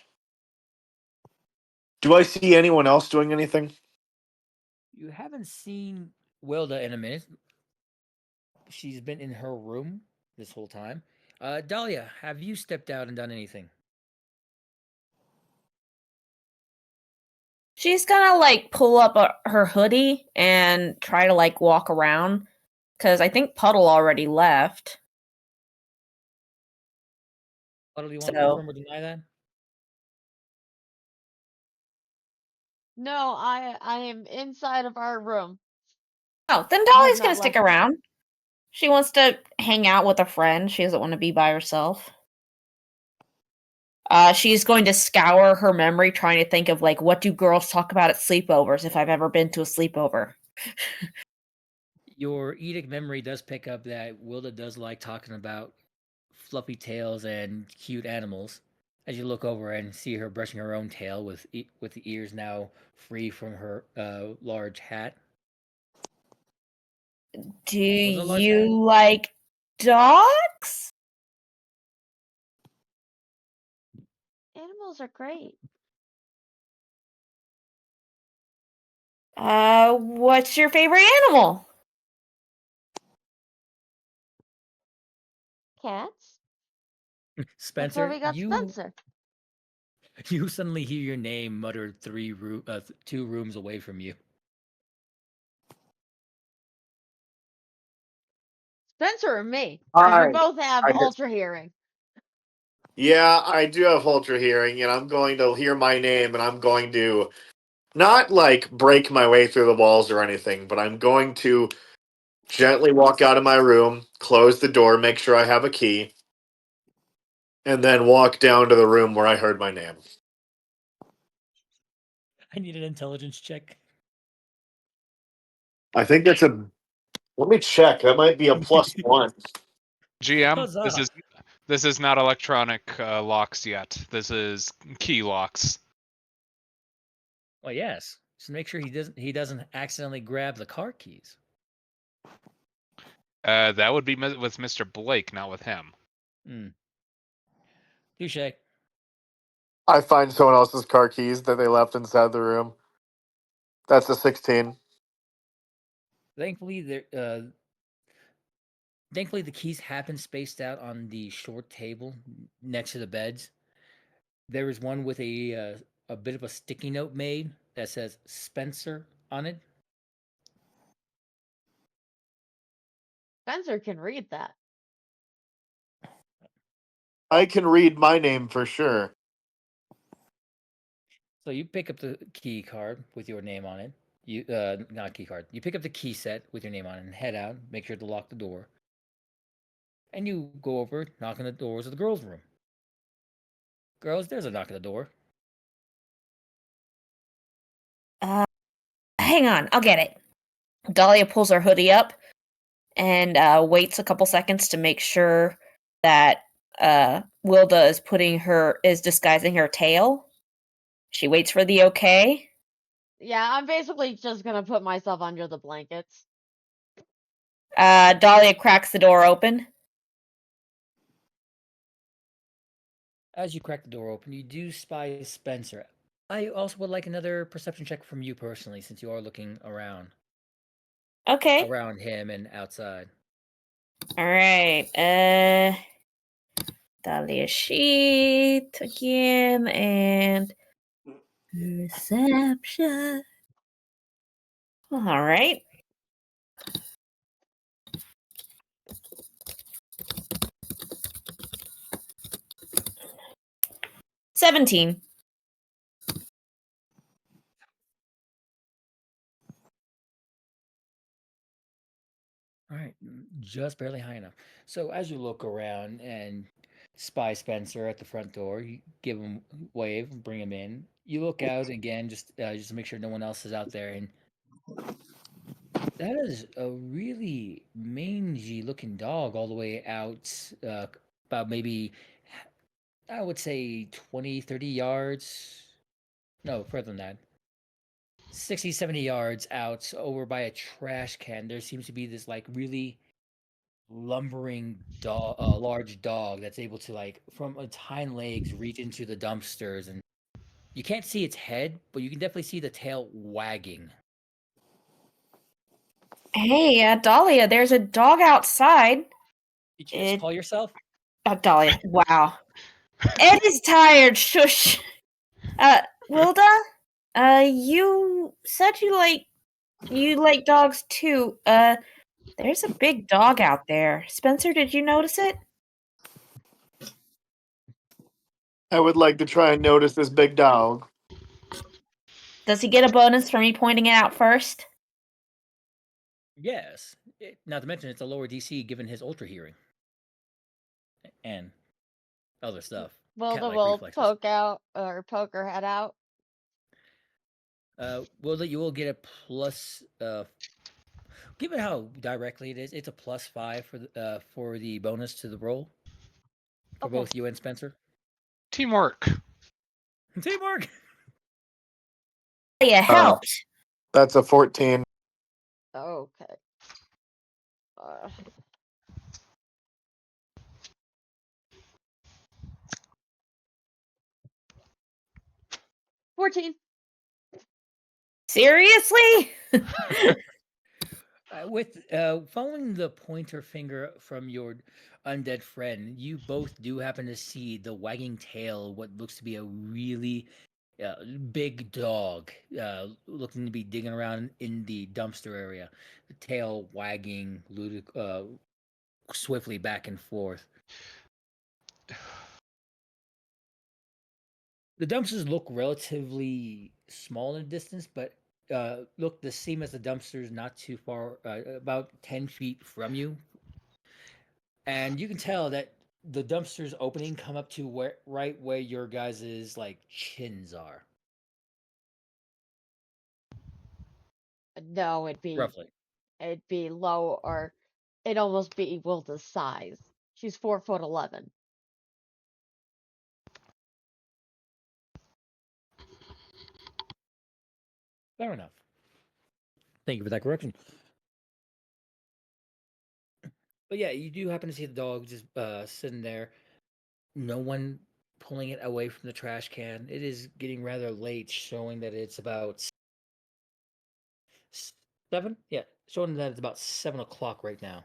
Do I see anyone else doing anything? You haven't seen Wilda in a minute. She's been in her room this whole time. Dahlia, have you stepped out and done anything? She's gonna like pull up her hoodie and try to like walk around because I think Puddle already left. Puddle, do you want to So- confirm or deny that? No, I am inside of our room. Oh, then I have Dolly's not gonna stick left. around. She wants to hang out with a friend. She doesn't want to be by herself. She's going to scour her memory, trying to think of like what do girls talk about at sleepovers if I've ever been to a sleepover. Your edict memory does pick up that Wilda does like talking about fluffy tails and cute animals. As you look over and see her brushing her own tail with the ears now free from her large hat. Do Was it a large hat? you like dogs? Animals are great. What's your favorite animal? Cats. That's why Spencer, we got Spencer. you suddenly hear your name muttered 2 rooms away from you. Spencer or me? 'Cause Hi. we both have I hear- ultra hearing. Yeah, I do have ultra hearing, and I'm going to hear my name, and I'm going to not like break my way through the walls or anything, but I'm going to gently walk out of my room, close the door, make sure I have a key, and then walk down to the room where I heard my name. I need an intelligence check. I think that's a. Let me check. That might be a +1. GM, Huzzah. this is not electronic locks yet. This is key locks. Well, yes. Just make sure he doesn't accidentally grab the car keys. That would be with Mr. Blake, not with him. Touche. I find someone else's car keys that they left inside the room. That's a 16. Thankfully, the keys have been spaced out on the short table next to the beds. There is one with a bit of a sticky note made that says Spencer on it. Spencer can read that. I can read my name for sure. So you pick up the key card with your name on it. You not key card. You pick up the key set with your name on it and head out. Make sure to lock the door. And you go over, knock on the doors of the girls' room. Girls, there's a knock at the door. Hang on, I'll get it. Dahlia pulls her hoodie up and waits a couple seconds to make sure that Wilda is disguising her tail. She waits for the okay. Yeah, I'm basically just gonna put myself under the blankets. Dahlia cracks the door open. As you crack the door open, you do spy Spencer. I also would like another perception check from you personally, since you are looking around Okay. around him and outside. All right. Dahlia sheet again and perception. All right. $17. All right, just barely high enough. So as you look around and spy Spencer at the front door, you give him wave, bring him in. You look out again, just to make sure no one else is out there, and that is a really mangy looking dog all the way out, about maybe I would say 20, 30 yards. No, further than that. 60, 70 yards out over by a trash can. There seems to be this like really lumbering dog, large dog that's able to like from its hind legs reach into the dumpsters, and you can't see its head, but you can definitely see the tail wagging. Hey, Dahlia, there's a dog outside. Did you just call yourself? Dahlia, wow. Ed is tired. Shush. Wilda, you said you like dogs too. There's a big dog out there. Spencer, did you notice it? I would like to try and notice this big dog. Does he get a bonus for me pointing it out first? Yes. Not to mention it's a lower DC given his ultra hearing and other stuff. Wilda Cat-like will reflexes. poke her head out. Will you will get a plus. Given how directly it is, it's a +5 for the bonus to the roll for Okay. both you and Spencer. Teamwork. Teamwork. Yeah, helped. That's a 14. Okay. 14. Seriously? With following the pointer finger from your undead friend, you both do happen to see the wagging tail, what looks to be a really big dog, looking to be digging around in the dumpster area. The tail wagging swiftly back and forth. The dumpsters look relatively small in distance, but look the same as the dumpsters not too far, about 10 feet from you. And you can tell that the dumpsters opening come up to right where your guys' like chins are. No, Roughly. it'd be low, or it'd almost be Wilda's size. She's 4'11". Fair enough. Thank you for that correction. But yeah, you do happen to see the dog just sitting there. No one pulling it away from the trash can. It is getting rather late, showing that it's about 7? Yeah, showing that it's about 7 o'clock right now.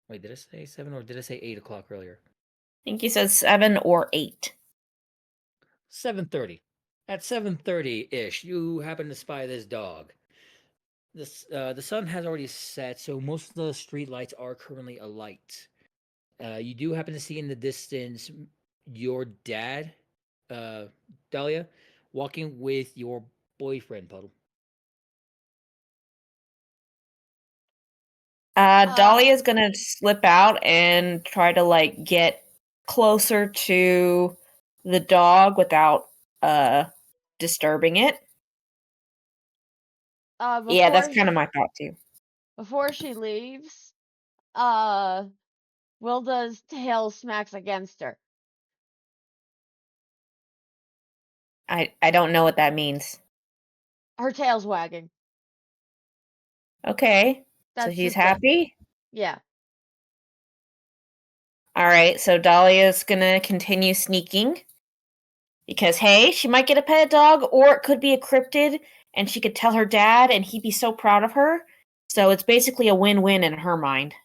Wait, did I say 7 or did I say 8 o'clock earlier? I think you said 7 or 8. 7:30. At 7:30-ish, you happen to spy this dog. The sun has already set, so most of the street lights are currently alight. You do happen to see in the distance your dad, Dahlia, walking with your boyfriend, Puddle. Dahlia's gonna slip out and try to like get closer to the dog without disturbing it. Yeah, that's kind of my thought too. Before she leaves, Wilda's tail smacks against her. I don't know what that means. Her tail's wagging. Okay, so That's he's just a- happy. yeah. All right, so Dahlia's gonna continue sneaking because hey, she might get a pet dog, or it could be a cryptid, and she could tell her dad, and he'd be so proud of her. So it's basically a win-win in her mind.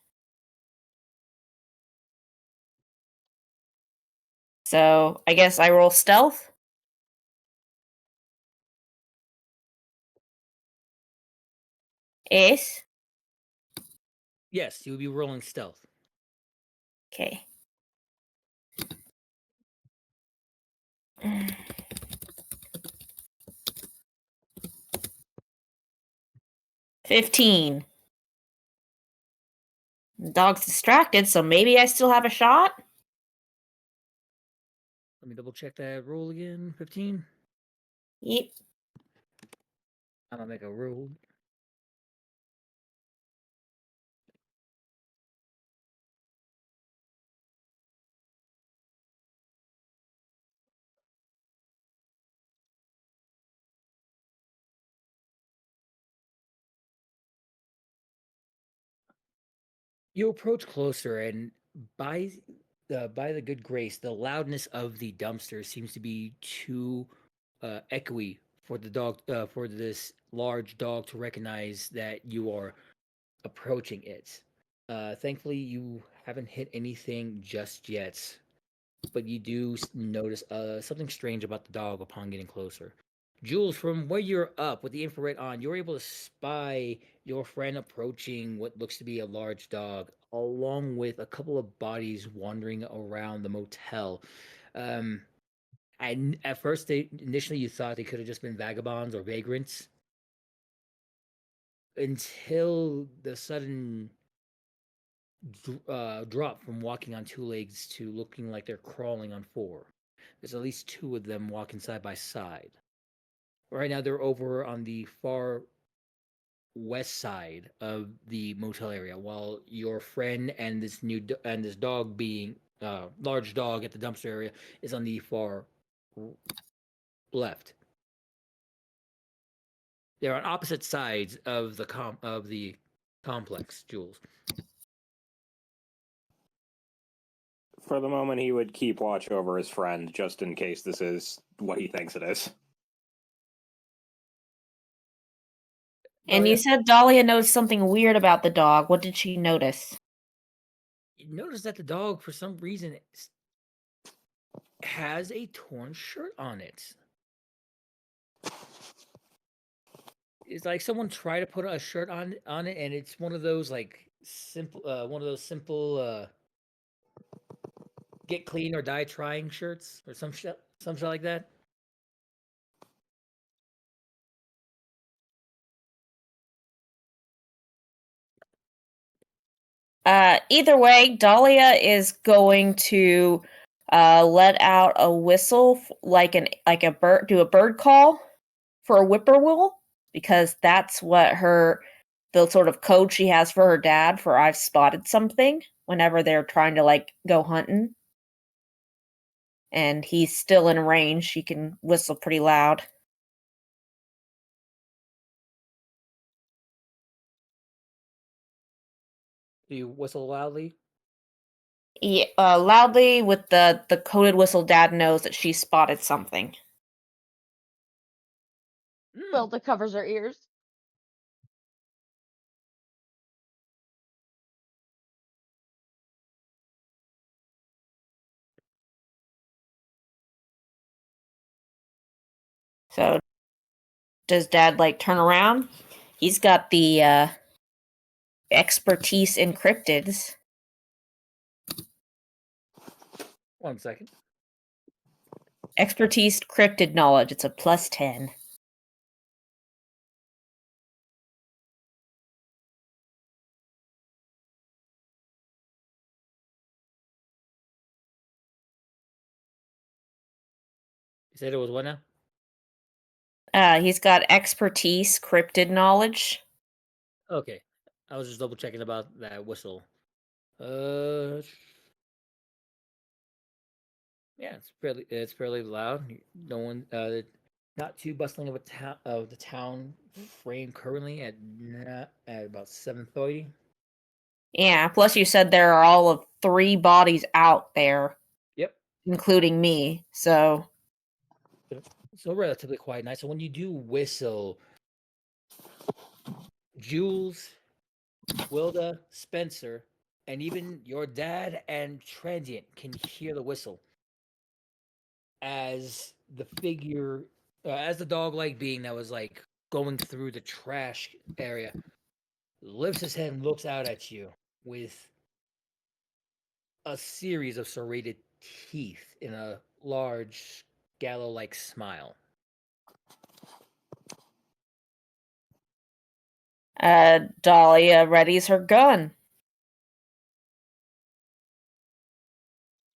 So I guess I roll stealth. Ace. Yes, you would be rolling stealth. Okay. $15. The dog's distracted, so maybe I still have a shot. Let me double check that roll again. 15. Yep. I'm gonna make a roll. You approach closer, and by the good grace, the loudness of the dumpster seems to be too echoey for the dog for this large dog to recognize that you are approaching it. Thankfully, you haven't hit anything just yet, but you do notice something strange about the dog upon getting closer. Jules, from where you're up with the infrared on, you're able to spy your friend approaching what looks to be a large dog, along with a couple of bodies wandering around the motel. Um, and at first, initially you thought they could have just been vagabonds or vagrants, until the sudden drop from walking on two legs to looking like they're crawling on four. There's at least two of them walking side by side. Right now, they're over on the far west side of the motel area, while your friend and and this dog being large dog at the dumpster area is on the far left. They're on opposite sides of the complex, Jules. For the moment, he would keep watch over his friend just in case this is what he thinks it is. And you said Dahlia noticed something weird about the dog. What did she notice? You notice that the dog, for some reason, has a torn shirt on it. It's like someone tried to put a shirt on it, and it's one of those like simple get clean or die trying shirts or some shit like that. Either way, Dahlia is going to let out a whistle like a bird, do a bird call for a whippoorwill, because that's what the sort of code she has for her dad for I've spotted something whenever they're trying to like go hunting. And he's still in range. She can whistle pretty loud. Do you whistle loudly? Yeah, loudly with the coded whistle. Dad knows that she spotted something. Wilda covers her ears. So does Dad like turn around? He's got the expertise in cryptids. 1 second. Expertise, cryptid knowledge. It's a +10. You said it was what now? He's got expertise, cryptid knowledge. Okay. I was just double checking about that whistle. Yeah, it's fairly loud. No one not too bustling of the town frame currently at about 7:30. Yeah, plus you said there are all of 3 bodies out there, Yep. including me. So So relatively quiet night. So when you do whistle, Jules, Wilda, Spencer, and even your dad and Transient can hear the whistle as the figure, as the dog-like being that was like going through the trash area, lifts his head and looks out at you with a series of serrated teeth in a large gallow-like smile. Dahlia readies her gun.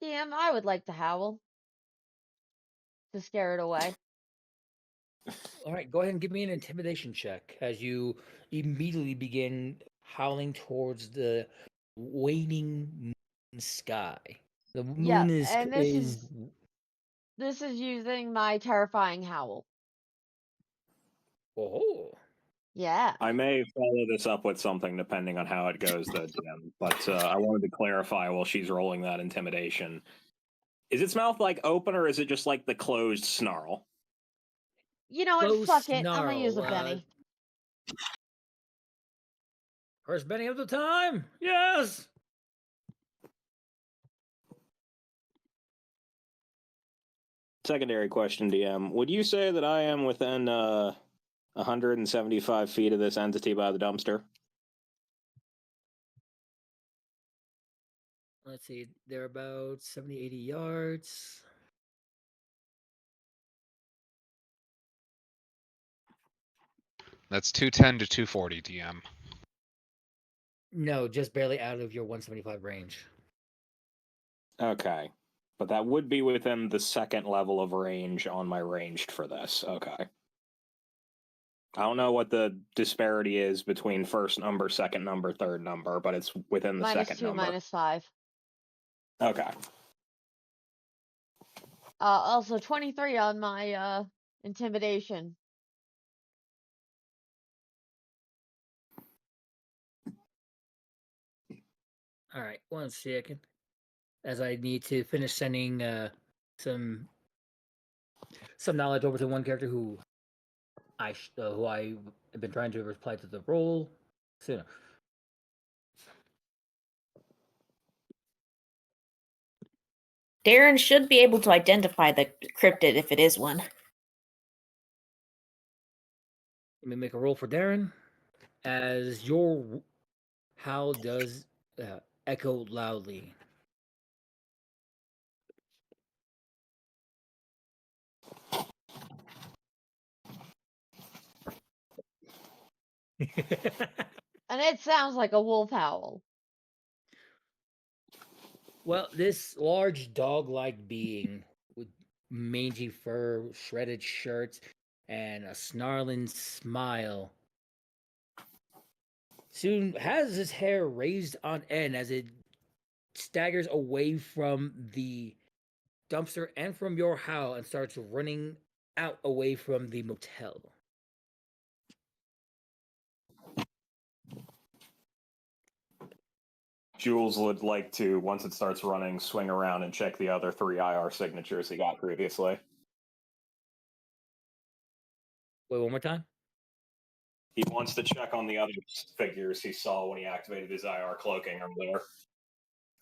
DM, I would like to howl to scare it away. All right, go ahead and give me an intimidation check as you immediately begin howling towards the waning moon sky. The moon Yeah, is and this is using my terrifying howl. oh. Yeah. I may follow this up with something depending on how it goes, though, DM. But I wanted to clarify while she's rolling that intimidation. Is its mouth like open, or is it just like the closed snarl? You know what? Close Fuck it. I'm gonna use a snarl, Benny. First Benny of the time. Yes. Secondary question, DM. Would you say that I am within 175 feet of this entity by the dumpster? Let's see. They're about 70, 80 yards. That's 210 to 240, DM. No, just barely out of your 175 range. Okay. But that would be within the second level of range on my ranged for this. Okay. I don't know what the disparity is between first number, second number, third number, but it's within the second -2, number. -5. Okay. Also 23 on my intimidation. All right, 1 second. As I need to finish sending some knowledge over to one character who I have been trying to reply to the role sooner. Darren should be able to identify the cryptid if it is one. Let me make a roll for Darren. As your howl does echo loudly. And it sounds like a wolf howl. Well, this large dog-like being with mangy fur, shredded shirts, and a snarling smile soon has his hair raised on end as it staggers away from the dumpster and from your howl and starts running out away from the motel. Jules would like to, once it starts running, swing around and check the other 3 IR signatures he got previously. Wait, one more time? He wants to check on the other figures he saw when he activated his IR cloaking earlier.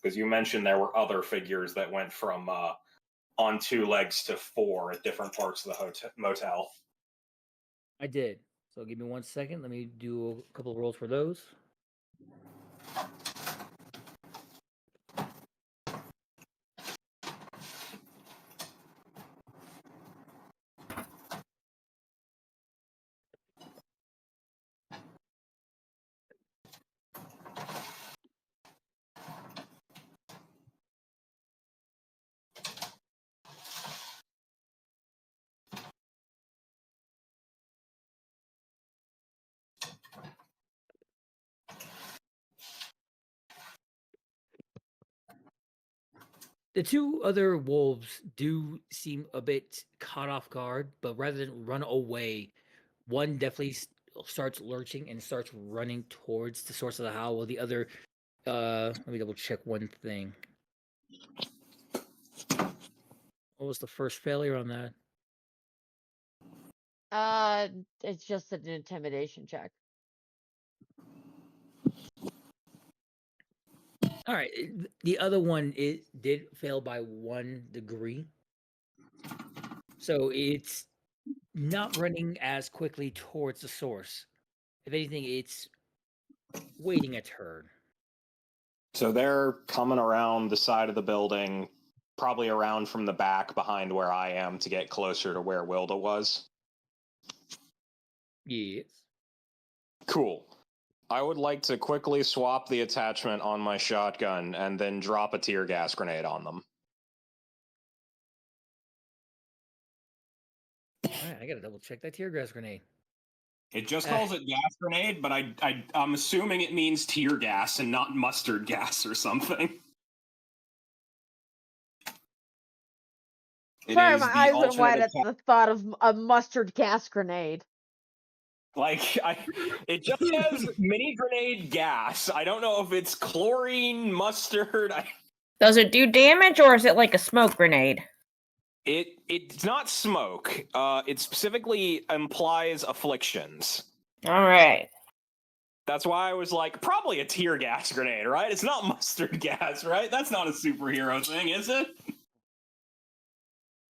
Because you mentioned there were other figures that went from on 2 legs to 4 at different parts of the motel. I did. So give me 1 second. Let me do a couple of rolls for those. The two other wolves do seem a bit caught off guard, but rather than run away, one definitely starts lurching and starts running towards the source of the howl, while the other, let me double check one thing. What was the first failure on that? It's just an intimidation check. All right, the other one it did fail by 1 degree, so it's not running as quickly towards the source. If anything, it's waiting a turn. So they're coming around the side of the building, probably around from the back behind where I am to get closer to where Wilda was. Yes. Cool. I would like to quickly swap the attachment on my shotgun and then drop a tear gas grenade on them. All right, I gotta double check that tear gas grenade. It just calls it gas grenade, but I'm assuming it means tear gas and not mustard gas or something. Sorry, my eyes went wide at the thought of a mustard gas grenade. It just says mini grenade gas. I don't know if it's chlorine, mustard. Does it do damage, or is it like a smoke grenade? It's not smoke. It specifically implies afflictions. All right. That's why I was like, probably a tear gas grenade, right? It's not mustard gas, right? That's not a superhero thing, is it?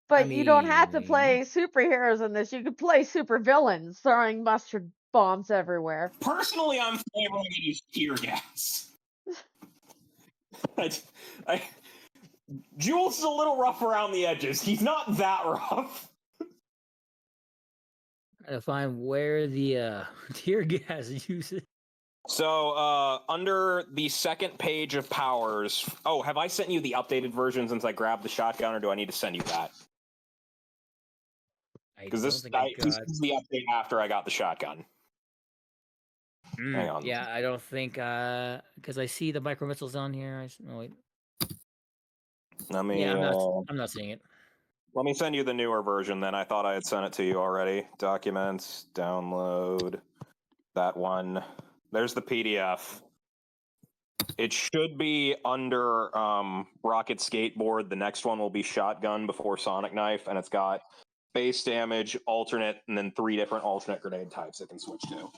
But you don't have to play superheroes in this. You could play supervillains throwing mustard bombs everywhere. Personally, I'm favoring it as tear gas. Jules is a little rough around the edges. He's not that rough. Gotta find where the tear gas uses. So, under the second page of powers... Oh, have I sent you the updated version since I grabbed the shotgun, or do I need to send you that? Because this is the update after I got the shotgun. Hang on. Yeah, I don't think... Because I see the micro missiles on here. Oh, wait. Yeah, I'm not seeing it. Let me send you the newer version then. I thought I had sent it to you already. Documents, download, that one. There's the PDF. It should be under Rocket Skateboard. The next one will be Shotgun before Sonic Knife, and it's got base damage, alternate, and then 3 different alternate grenade types it can switch to.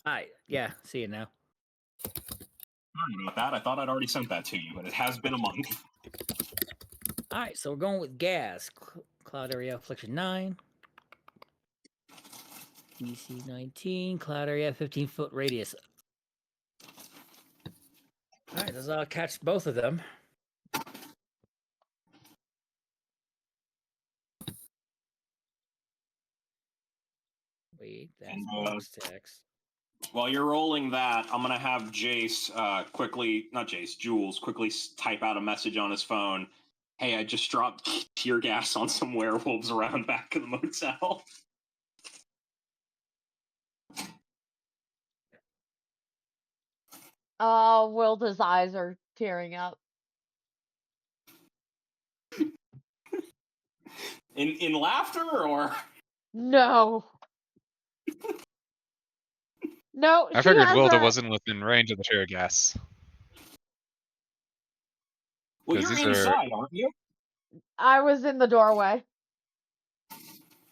Alright, yeah, see it now. Sorry about that. I thought I'd already sent that to you, but it has been a month. Alright, so we're going with gas. Cloud area affliction 9. DC 19. Cloud area 15-foot radius. Alright, let's catch both of them. Wait, that's box text. While you're rolling that, I'm going to have Jules quickly type out a message on his phone. Hey, I just dropped tear gas on some werewolves around back of the motel. Wilda's eyes are tearing up. In laughter, or? No. No, I figured Wilda wasn't within range of the tear gas. Well, you're inside, aren't you? I was in the doorway.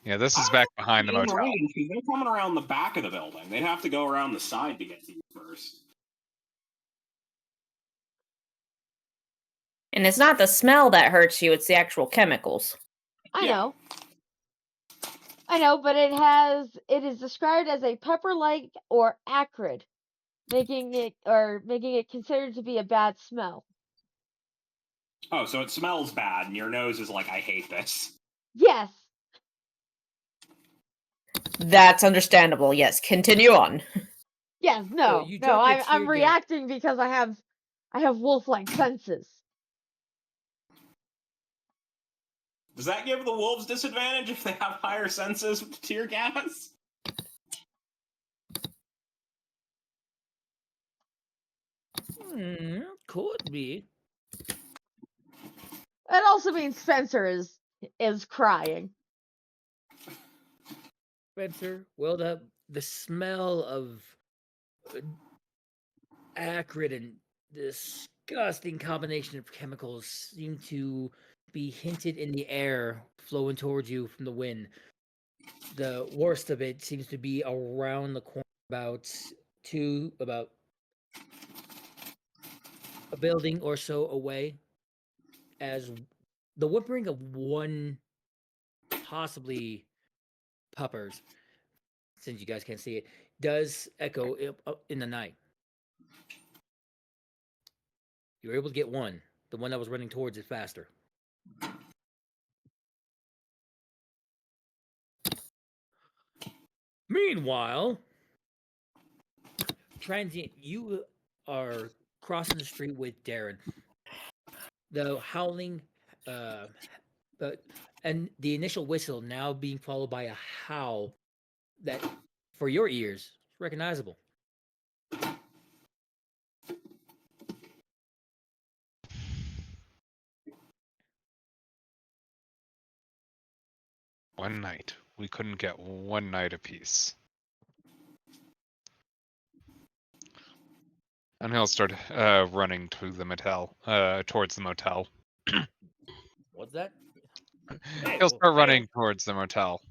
Yeah, this is back behind the motel. They're coming around the back of the building. They'd have to go around the side to get to you first. And it's not the smell that hurts you, it's the actual chemicals. I know, but it is described as a pepper-like or acrid, making it considered to be a bad smell. Oh, so it smells bad, and your nose is like, I hate this. Yes. That's understandable. Yes, continue on. Yes, no, I'm reacting because I have wolf-like senses. Does that give the wolves disadvantage if they have higher senses with tear gas? could be. That also means Spencer is crying. Spencer, well, the smell of acrid and disgusting combination of chemicals seem to be hinted in the air flowing towards you from the wind. The worst of it seems to be around the corner, about a building or so away, as the whimpering of one, possibly puppers, since you guys can't see it, does echo in the night. You were able to get one, the one that was running towards it faster. Meanwhile, Transient, you are crossing the street with Darren. The howling, and the initial whistle now being followed by a howl that, for your ears, is recognizable. One night. We couldn't get one night apiece. And he'll start running to the motel, towards the motel. What's that? Hey, He'll start hey. running towards the motel.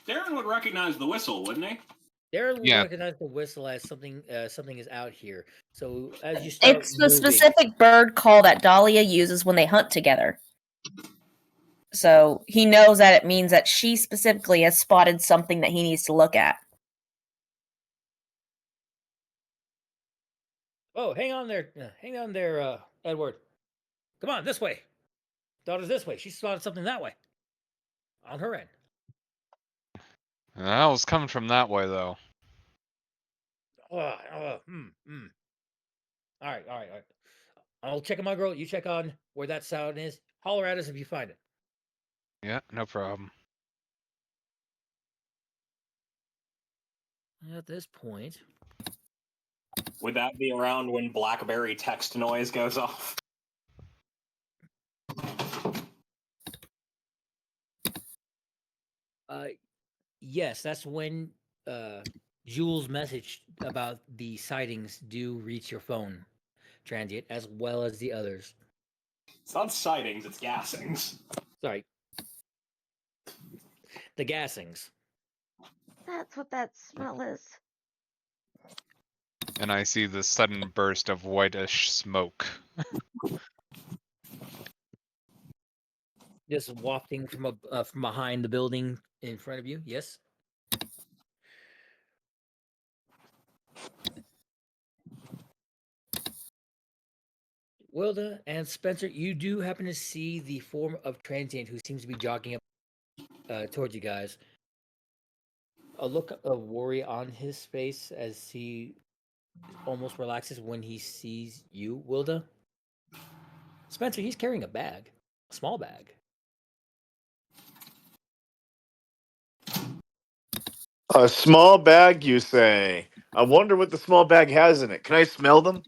Darren would recognize the whistle, wouldn't he? Darren will Yeah. recognize the whistle as something is out here. So as you start It's the moving, specific bird call that Dahlia uses when they hunt together. So he knows that it means that she specifically has spotted something that he needs to look at. Oh, hang on there, Edward. Come on, this way. Daughter's this way. She spotted something that way. On her end. That was coming from that way, though. All right. I'll check on my girl. You check on where that sound is. Holler at us if you find it. Yeah, no problem. At this point, Would that be around when BlackBerry text noise goes off? yes, that's when Jules' message about the sightings do reach your phone, Transient, as well as the others. It's not sightings, it's gassings. Sorry. The gassings. That's what that smell is. And I see the sudden burst of whitish smoke. Just wafting from behind the building in front of you. Yes. Wilda and Spencer, you do happen to see the form of Transient who seems to be jogging up towards you guys. A look of worry on his face as he almost relaxes when he sees you, Wilda. Spencer, he's carrying a bag, a small bag. A small bag, you say? I wonder what the small bag has in it. Can I smell them?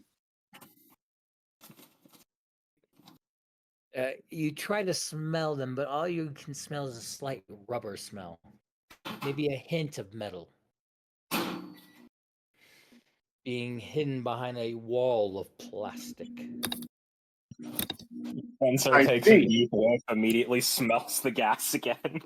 You try to smell them, but all you can smell is a slight rubber smell. Maybe a hint of metal. Being hidden behind a wall of plastic. Spencer I takes see. a deep whiff, immediately smells the gas again.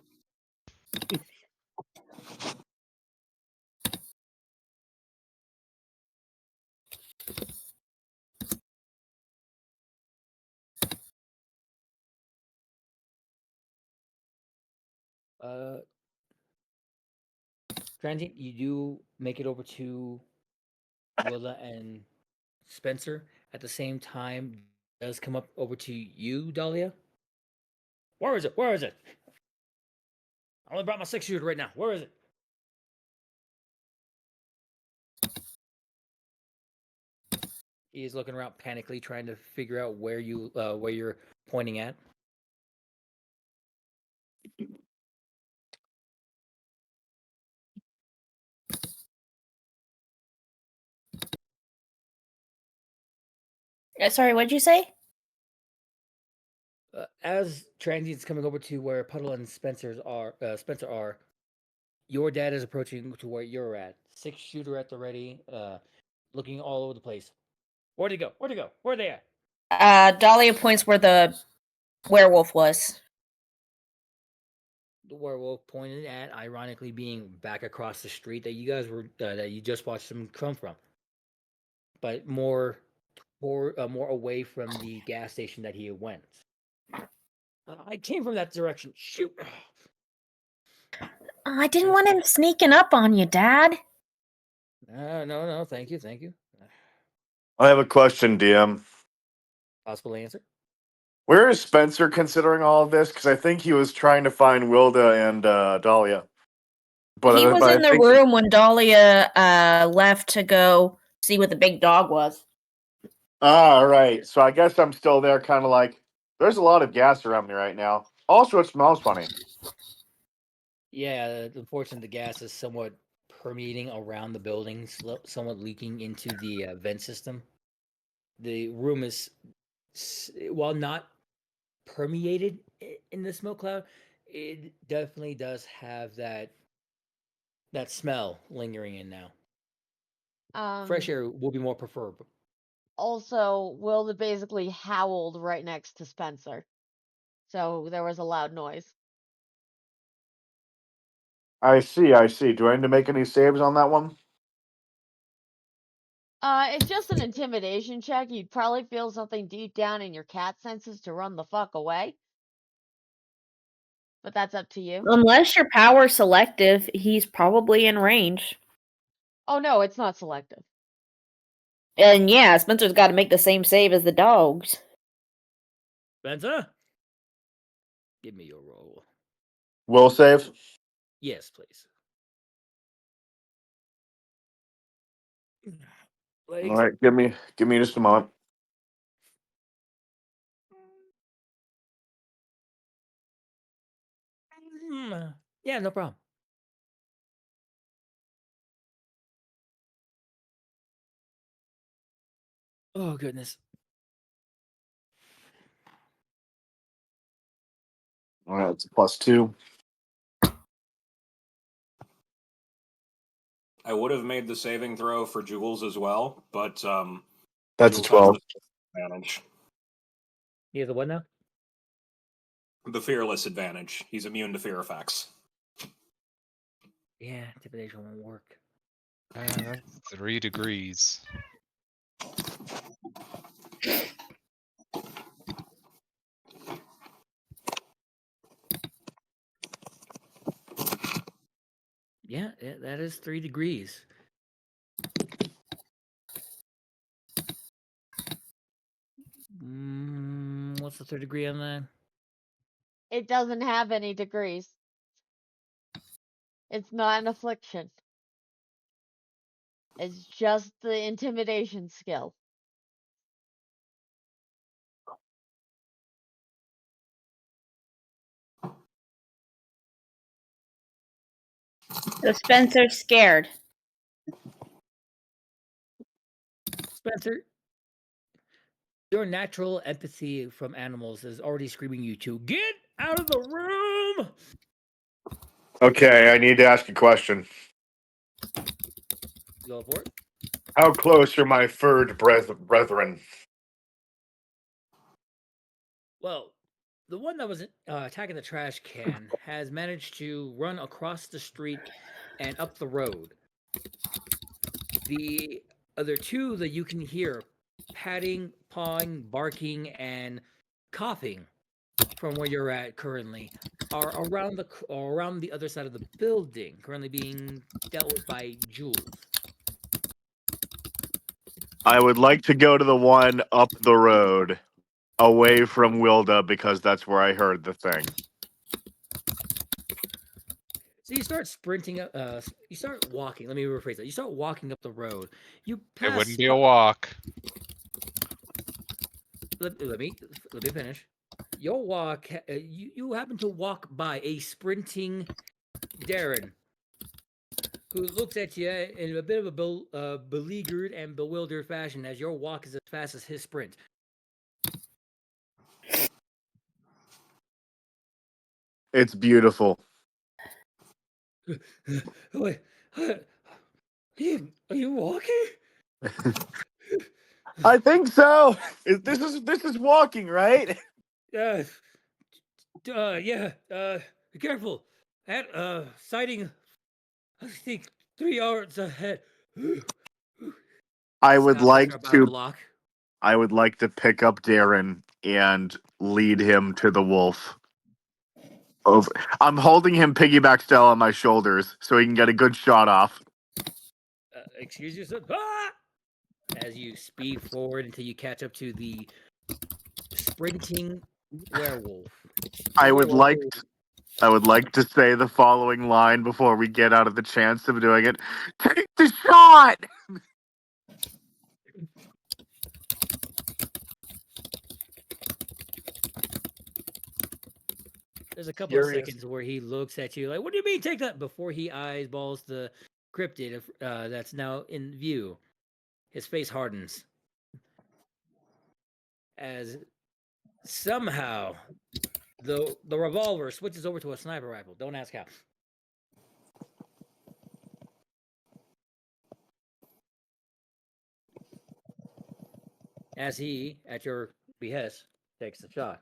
Transient, you do make it over to Willa and Spencer. At the same time, does come up over to you, Dahlia. Where is it? Where is it? I only brought my 6-shooter right now. Where is it? He's looking around panically, trying to figure out where you're pointing at. Sorry, what'd you say? As transients coming over to where Puddle and Spencer are, your dad is approaching to where you're at. 6-shooter at the ready, looking all over the place. Where'd he go? Where'd he go? Where are they at? Dahlia points where the werewolf was. The werewolf pointed at, ironically, being back across the street that you guys were that you just watched him come from, but more away from the gas station that he went. I came from that direction. Shoot. I didn't want him sneaking up on you, Dad. No. Thank you. I have a question, DM. Possible answer. Where is Spencer considering all of this? Because I think he was trying to find Wilda and Dahlia. But He was I in the think room when Dahlia left to go see what the big dog was. Ah, right. So I guess I'm still there, kind of like, there's a lot of gas around me right now. Also, it smells funny. Yeah, unfortunately, the gas is somewhat permeating around the building, somewhat leaking into the vent system. The room is, while not permeated in the smoke cloud, it definitely does have that smell lingering in now. Fresh air will be more preferable. Also, Wilda basically howled right next to Spencer. So there was a loud noise. I see. Do I need to make any saves on that one? It's just an intimidation check. You'd probably feel something deep down in your cat senses to run the fuck away. But that's up to you. Unless your power's selective, he's probably in range. Oh no, it's not selective. And yeah, Spencer's got to make the same save as the dogs. Spencer, give me your roll. Will save? Yes, please. Legs. All right, give me just a moment. Yeah, no problem. Oh, goodness. All right, it's a +2. I would have made the saving throw for Jules as well, but That's a Jules has 12. the advantage. He has a what now? The fearless advantage. He's immune to fear effects. Yeah, intimidation won't work. 3 degrees. Yeah, that is 3 degrees. What's the 3rd degree on that? It doesn't have any degrees. It's not an affliction. It's just the intimidation skill. So Spencer's scared. Spencer, your natural empathy from animals is already screaming you to get out of the room. Okay, I need to ask a question. Go for it. How close are my furred brethren? Well, the one that was attacking the trash can has managed to run across the street and up the road. The other two that you can hear patting, pawing, barking, and coughing from where you're at currently are around the other side of the building, currently being dealt with by Jules. I would like to go to the one up the road, away from Wilda, because that's where I heard the thing. So you start sprinting up. You start walking. Let me rephrase that. You start walking up the road. You pass. It wouldn't be a walk. Let me finish. Your walk. You happen to walk by a sprinting Darren, who looks at you in a bit of a beleaguered and bewildered fashion as your walk is as fast as his sprint. It's beautiful. Wait, are you walking? I think so. This is walking, right? Yeah. Be careful. At sighting, I think 3 yards ahead. I would Stop like after about a to. block. I would like to pick up Darren and lead him to the wolf. Over. I'm holding him piggyback style on my shoulders so he can get a good shot off. Excuse yourself. Ah! As you speed forward until you catch up to the sprinting werewolf. I would like to say the following line before we get out of the chance of doing it. Take the shot. There's a couple Furious. of seconds where he looks at you like, "What do you mean take that?" Before he eyeballs the cryptid that's now in view. His face hardens as somehow the revolver switches over to a sniper rifle. Don't ask how. As he, at your behest, takes the shot.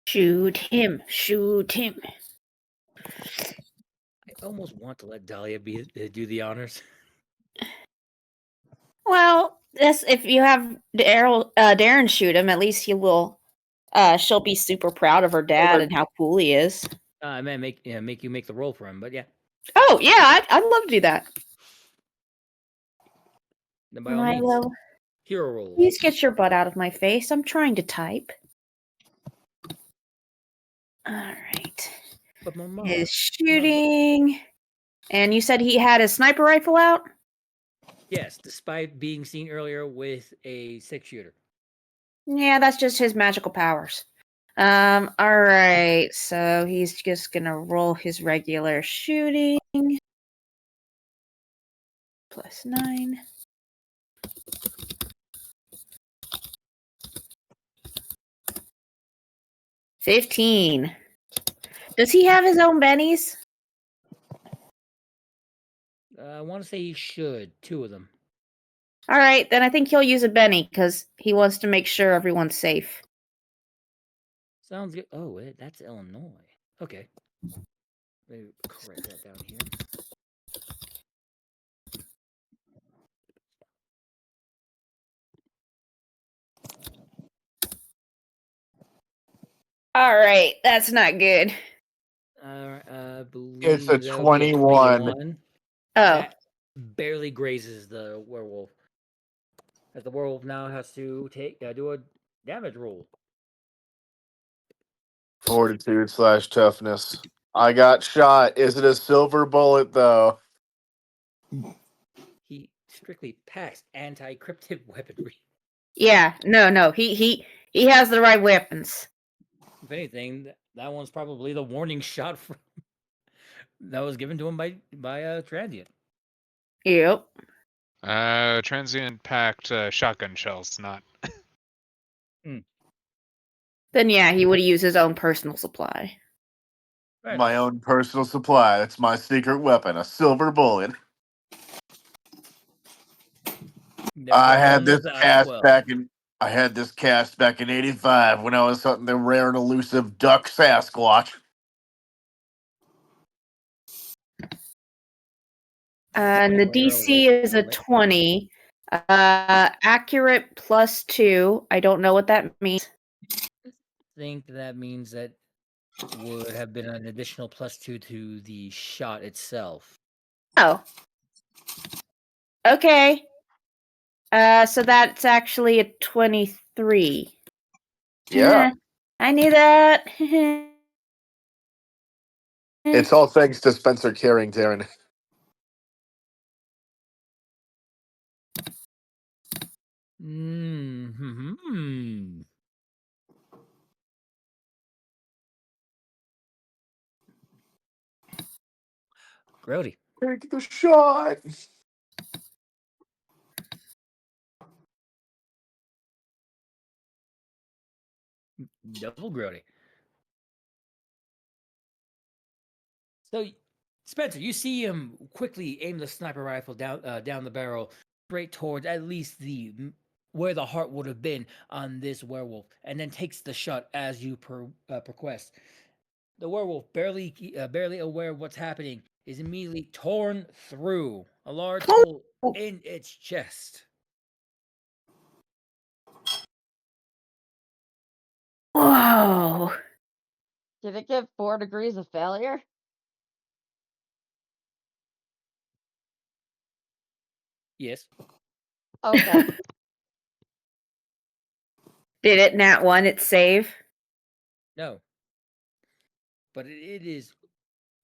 Shoot him. Shoot him. I almost want to let Dahlia do the honors. Well, this if you have Darren shoot him, at least he will. She'll be super proud of her dad and how cool he is. I meant make you make the roll for him, but yeah. Oh yeah, I'd love to do that. Then by all means, Milo, hero roll. please get your butt out of my face. I'm trying to type. All right. But Mama, His shooting. And you said he had his sniper rifle out? yes, despite being seen earlier with a 6-shooter. Yeah, that's just his magical powers. All right. So he's just gonna roll his regular shooting. +9. $15. Does he have his own bennies? I want to say he should. 2 of them. All right, then I think he'll use a Benny because he wants to make sure everyone's safe. Sounds good. Oh, that's Illinois. Okay. Let me correct that down here. All right, that's not good. I believe It's a that would be 21. Oh, That barely grazes the werewolf. As the werewolf now has to do a damage roll. Fortitude/toughness. I got shot. Is it a silver bullet though? He strictly packs anti-cryptid weaponry. yeah. No. He has the right weapons. If anything, that one's probably the warning shot from that was given to him by a transient. Yep. Transient packed shotgun shells, not. Then yeah, he would use his own personal supply. Right. My own personal supply. That's my secret weapon, a silver bullet. Never I go had home this without cast 12. back in '85 when I was hunting the rare and elusive duck Sasquatch. And the Well, you're DC awake, is a right? 20. Accurate +2. I don't know what that means. I think that means that would have been an additional +2 to the shot itself. Oh. Okay. So that's actually a 23. Yeah. I knew that. It's all thanks to Spencer carrying Darren. Mm-hmm. Grody. Take the shot. Double Grody. So, Spencer, you see him quickly aim the sniper rifle down the barrel, straight towards at least where the heart would have been on this werewolf, and then takes the shot as you request. The werewolf, barely aware of what's happening, is immediately torn through a large hole in its chest. Whoa. Did it get 4 degrees of failure? Yes. Okay. Did it nat 1 its save? No. But it is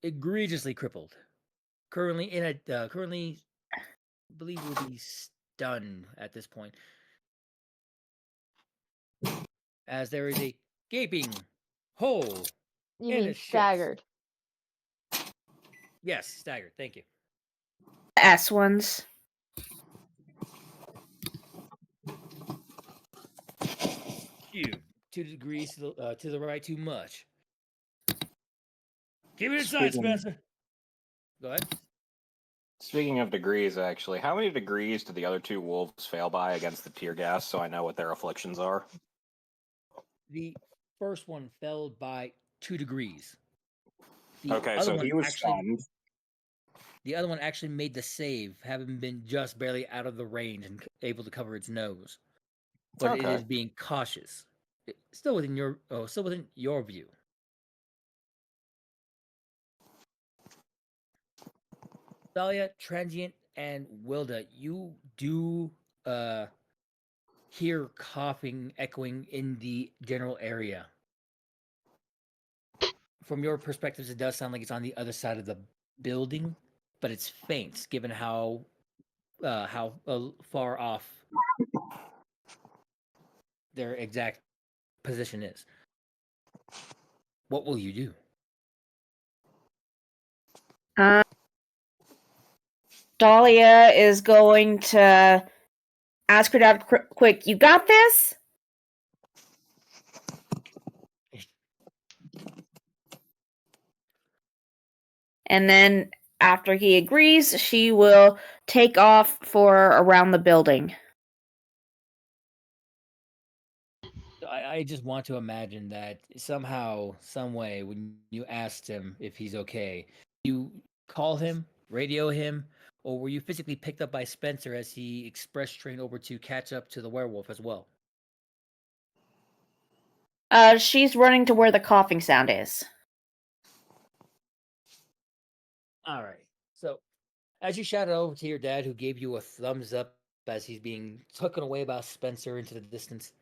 egregiously crippled. Currently I believe will be stunned at this point. As there is a gaping hole. You in mean its chest. staggered. Yes, staggered. Thank you. S ones. You 2 degrees to the right, too much. Keep it inside, Speaking- Spencer. Go ahead. Speaking of degrees, actually, how many degrees did the other 2 wolves fail by against the tear gas, so I know what their afflictions are? The first one fell by 2 degrees. The Okay, other so one he was actually, stunned. The other one actually made the save, having been just barely out of the range and able to cover its nose. But it Okay. is being cautious. Still within your view. Thalia, Transient, and Wilda, you do hear coughing echoing in the general area. From your perspectives, it does sound like it's on the other side of the building, but it's faint given how far off their exact position is. What will you do? Dahlia is going to ask her dad quick, you got this? And then after he agrees, she will take off for around the building. I just want to imagine that somehow, some way, when you asked him if he's okay, you call him, radio him, or were you physically picked up by Spencer as he express trained over to catch up to the werewolf as well? She's running to where the coughing sound is. All right. So, as you shouted over to your dad, who gave you a thumbs up as he's being taken away by Spencer into the distance,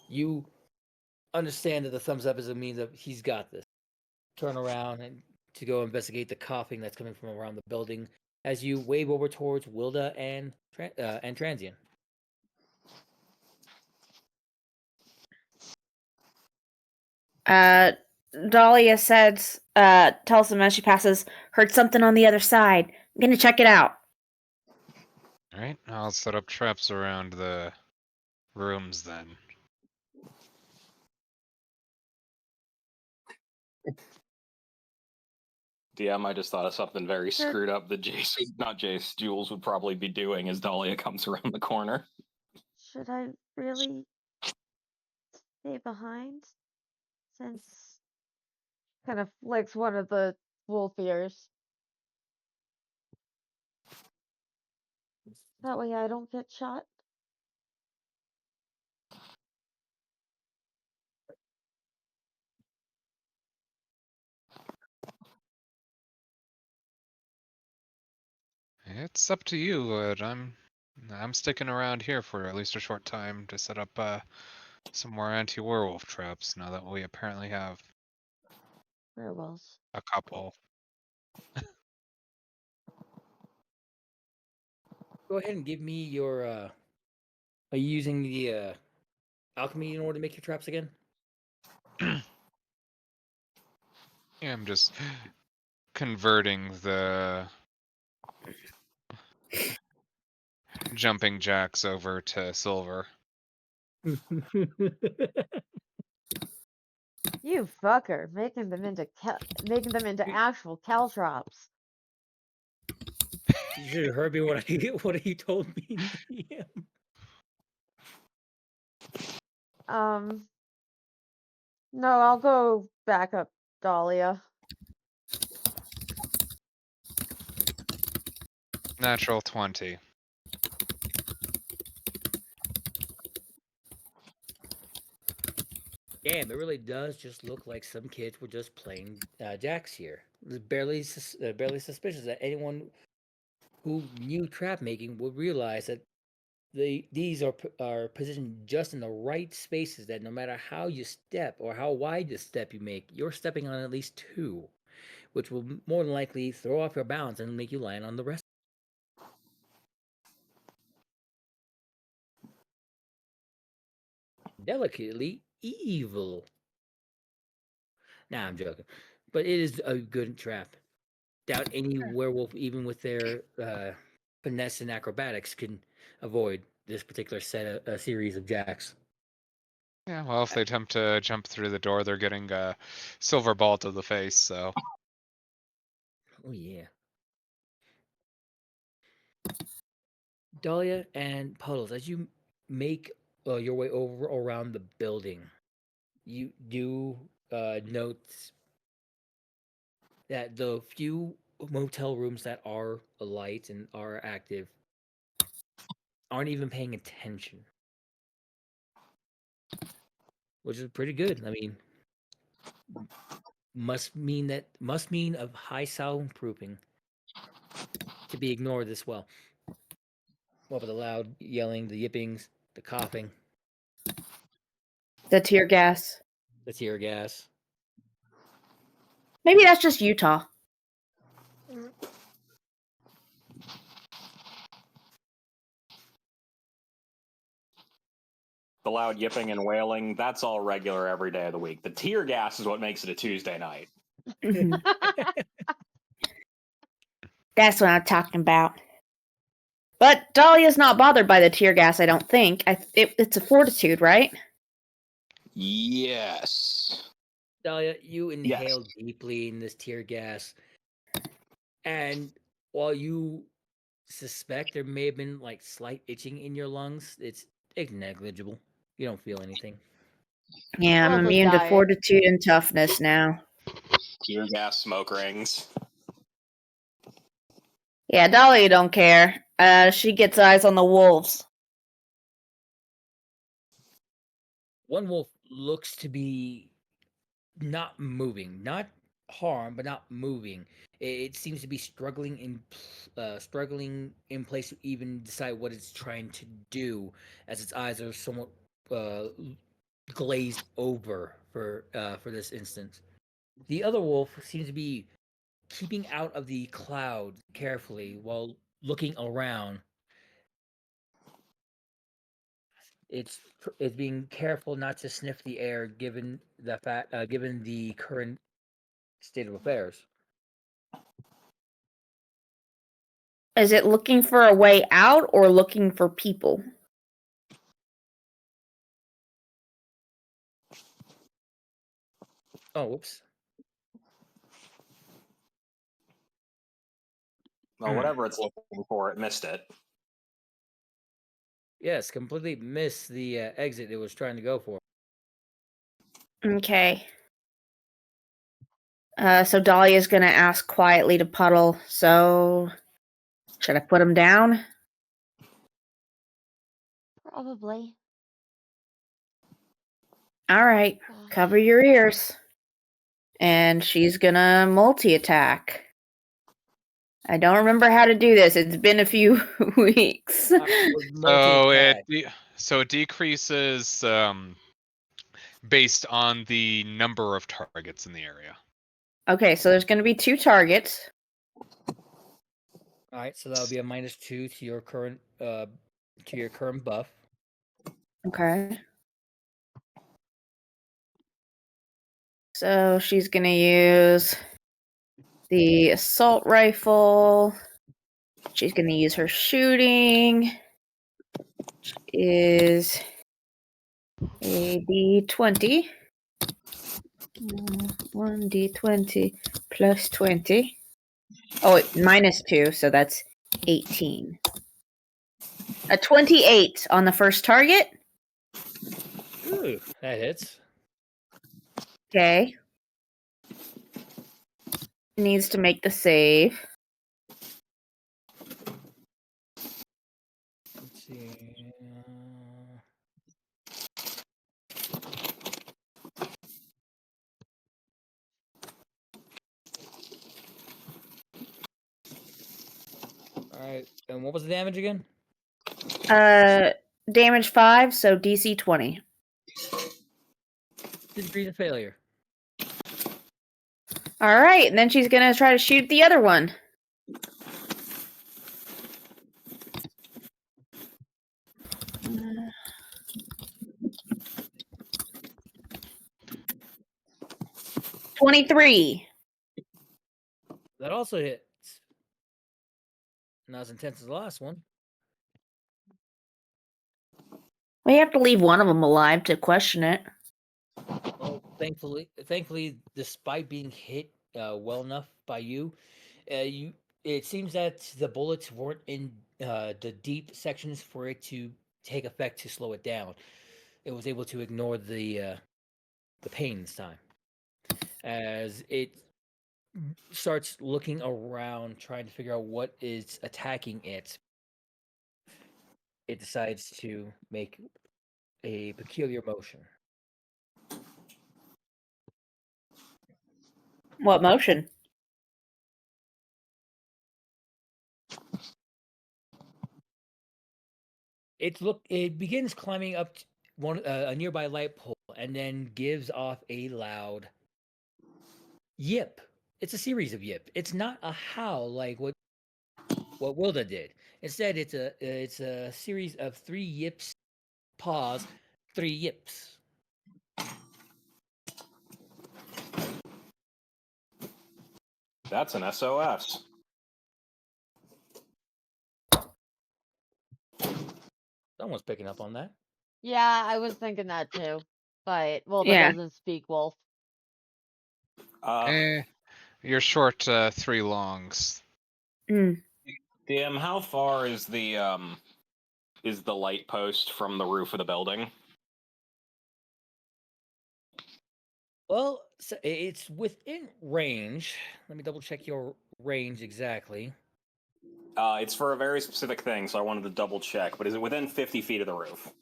you understand that the thumbs up is a means of he's got this. Turn around and to go investigate the coughing that's coming from around the building as you wave over towards Wilda and Transient. Dahlia says, tells him as she passes, heard something on the other side. I'm gonna check it out. Alright, I'll set up traps around the rooms then. DM, I just thought of something very screwed up that Jules would probably be doing as Dahlia comes around the corner. Should I really stay behind? Since kind of flicks one of the wolf ears. That way I don't get shot. It's up to you, but I'm sticking around here for at least a short time to set up some more anti-werewolf traps now that we apparently have Werewolves. a couple. Go ahead and give me your. Are you using the alchemy in order to make your traps again? Yeah, I'm just converting the jumping jacks over to silver. You fucker, making them into actual caltrops. You should have heard me what he told me in DM. No, I'll go back up Dahlia. Natural 20. Damn, it really does just look like some kids were just playing jacks here. It's barely suspicious that anyone who knew trap making would realize that these are positioned just in the right spaces, that no matter how you step or how wide the step you make, you're stepping on at least two, which will more than likely throw off your balance and make you land on the rest. Delicately evil. Nah, I'm joking. But it is a good trap. Doubt any werewolf, even with their finesse and acrobatics, can avoid this particular series of jacks. Yeah, well, if they attempt to jump through the door, they're getting a silver ball to the face, so. Oh, yeah. Dahlia and Puddles, as you make your way over around the building, you do note that the few motel rooms that are alight and are active aren't even paying attention, which is pretty good. I mean, must mean of high soundproofing to be ignored this well. What with the loud yelling, the yippings, the coughing, The tear gas. the tear gas. Maybe that's just Utah. The loud yipping and wailing, that's all regular every day of the week. The tear gas is what makes it a Tuesday night. Mhm. That's what I'm talking about. But Dahlia's not bothered by the tear gas, I don't think. It's a fortitude, right? Yes. Dahlia, you inhale deeply in this tear gas, and while you suspect there may have been like slight itching in your lungs, it's negligible. You don't feel anything. Yeah, I'm Lovely immune to diet. fortitude and toughness now. Tear gas, smoke rings. Yeah, Dahlia don't care. She gets eyes on the wolves. One wolf looks to be not moving, not harm, but not moving. It seems to be struggling in place to even decide what it's trying to do, as its eyes are somewhat glazed over for this instance. The other wolf seems to be keeping out of the cloud carefully while looking around. It's being careful not to sniff the air, given the current state of affairs. Is it looking for a way out or looking for people? Oh, whoops. Well, whatever it's looking for, it missed it. Yes, completely missed the exit it was trying to go for. Okay. So Dahlia's gonna ask quietly to Puddle, so should I put him down? Probably. Alright, cover your ears. And she's gonna multi-attack. I don't remember how to do this. It's been a few weeks. So it decreases based on the number of targets in the area. Okay, so there's going to be 2 targets. All right, so that'll be a -2 to your current buff. Okay. So she's going to use the assault rifle. She's going to use her shooting. Which is a D20. 1d20 plus 20. Oh, wait, minus 2, so that's 18. A 28 on the first target. Ooh, that hits. Okay. Needs to make the save. Let's see. All right, and what was the damage again? Damage 5, so DC 20. 2 degrees of failure. All right, and then she's gonna try to shoot the other one. Uh, 23. That also hits. Not as intense as the last one. We have to leave one of them alive to question it. Well, thankfully, despite being hit well enough by you, it seems that the bullets weren't in the deep sections for it to take effect to slow it down. It was able to ignore the pain this time, as it starts looking around, trying to figure out what is attacking it. It decides to make a peculiar motion. What motion? It begins climbing up a nearby light pole and then gives off a loud yip. It's a series of yip. It's not a howl like what Wilda did. Instead, it's a series of 3 yips, pause, 3 yips. That's an SOS. Someone's picking up on that. Yeah, I was thinking that too. But Wilda Yeah. doesn't speak wolf. You're short 3 longs. Mm. DM, how far is the light post from the roof of the building? Well, it's within range. Let me double check your range exactly. It's for a very specific thing, so I wanted to double check. But is it within 50 feet of the roof?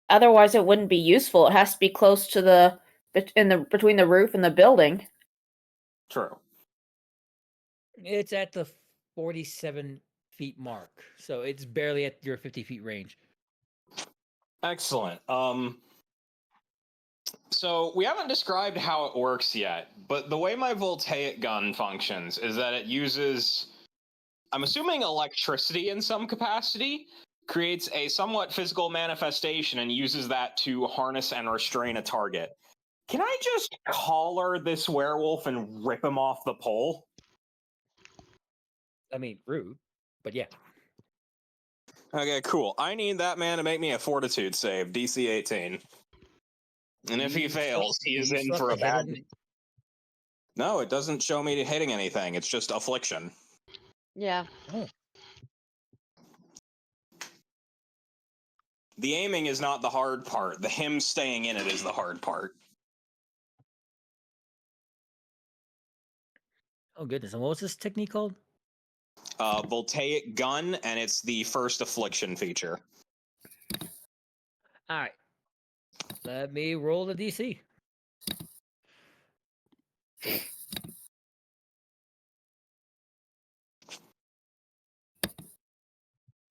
Otherwise, it wouldn't be useful. It has to be close to between the roof and the building. True. It's at the 47 feet mark, so it's barely at your 50 feet range. Excellent. So we haven't described how it works yet, but the way my voltaic gun functions is that it uses, I'm assuming, electricity in some capacity, creates a somewhat physical manifestation, and uses that to harness and restrain a target. Can I just collar this werewolf and rip him off the pole? I mean, rude, but yeah. Okay, cool. I need that man to make me a fortitude save, DC 18. And if he fails, he is in for a bad... No, it doesn't show me hitting anything. It's just affliction. Yeah. Oh. The aiming is not the hard part. The him staying in it is the hard part. Oh goodness! And what was this technique called? Voltaic gun, and it's the first affliction feature. All right. Let me roll the DC.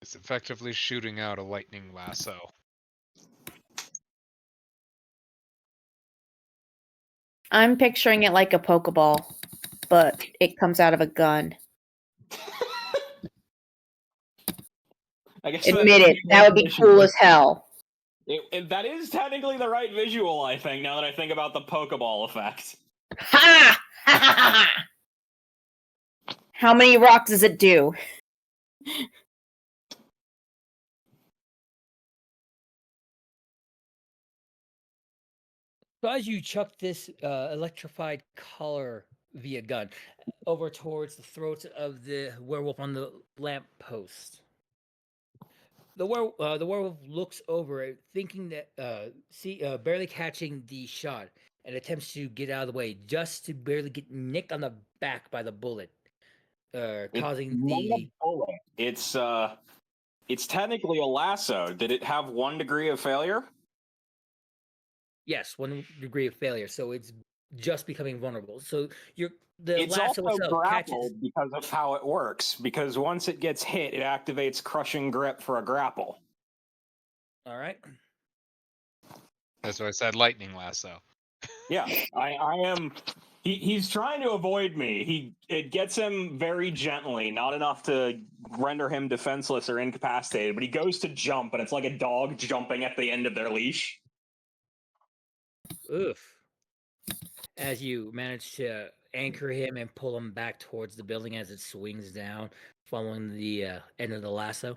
It's effectively shooting out a lightning lasso. I'm picturing it like a Pokeball, but it comes out of a gun. I guess Admit it, that would be cool as hell. That is technically the right visual, I think, now that I think about the Pokeball effect. Ha! How many rocks does it do? So as you chuck this electrified collar via gun over towards the throat of the werewolf on the lamp post, the werewolf looks over it, thinking that barely catching the shot, and attempts to get out of the way, just to barely get nicked on the back by the bullet, causing Not a the bullet. It's technically a lasso. Did it have 1 degree of failure? yes 1 degree of failure. So it's just becoming vulnerable. So the It's lasso also itself catches. grappled because of how it works. Because once it gets hit, it activates crushing grip for a grapple. All right. That's why I said lightning lasso. Yeah, I am. He's trying to avoid me. It gets him very gently, not enough to render him defenseless or incapacitated. But he goes to jump, and it's like a dog jumping at the end of their leash. Oof. As you manage to anchor him and pull him back towards the building as it swings down, following the end of the lasso.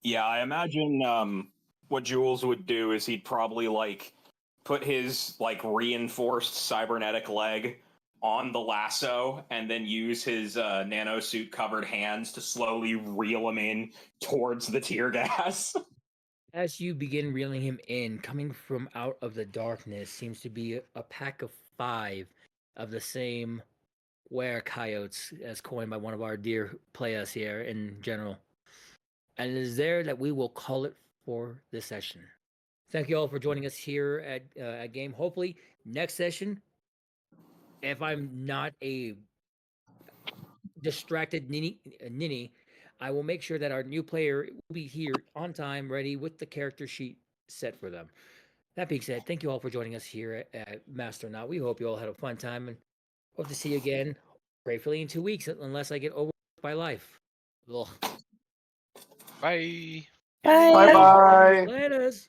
Yeah, I imagine what Jules would do is he'd probably put his reinforced cybernetic leg on the lasso and then use his nanosuit covered hands to slowly reel him in towards the tear gas. As you begin reeling him in, coming from out of the darkness seems to be a pack of 5 of the same were coyotes, as coined by one of our dear players here in general. And it is there that we will call it for this session. Thank you all for joining us here at Game. Hopefully, next session, if I'm not a distracted ninny, I will make sure that our new player will be here on time, ready with the character sheet set for them. That being said, thank you all for joining us here at Master Not. We hope you all had a fun time and hope to see you again, gratefully in 2 weeks, unless I get overworked by life. Ugh. Bye. Bye. Bye bye. Laters.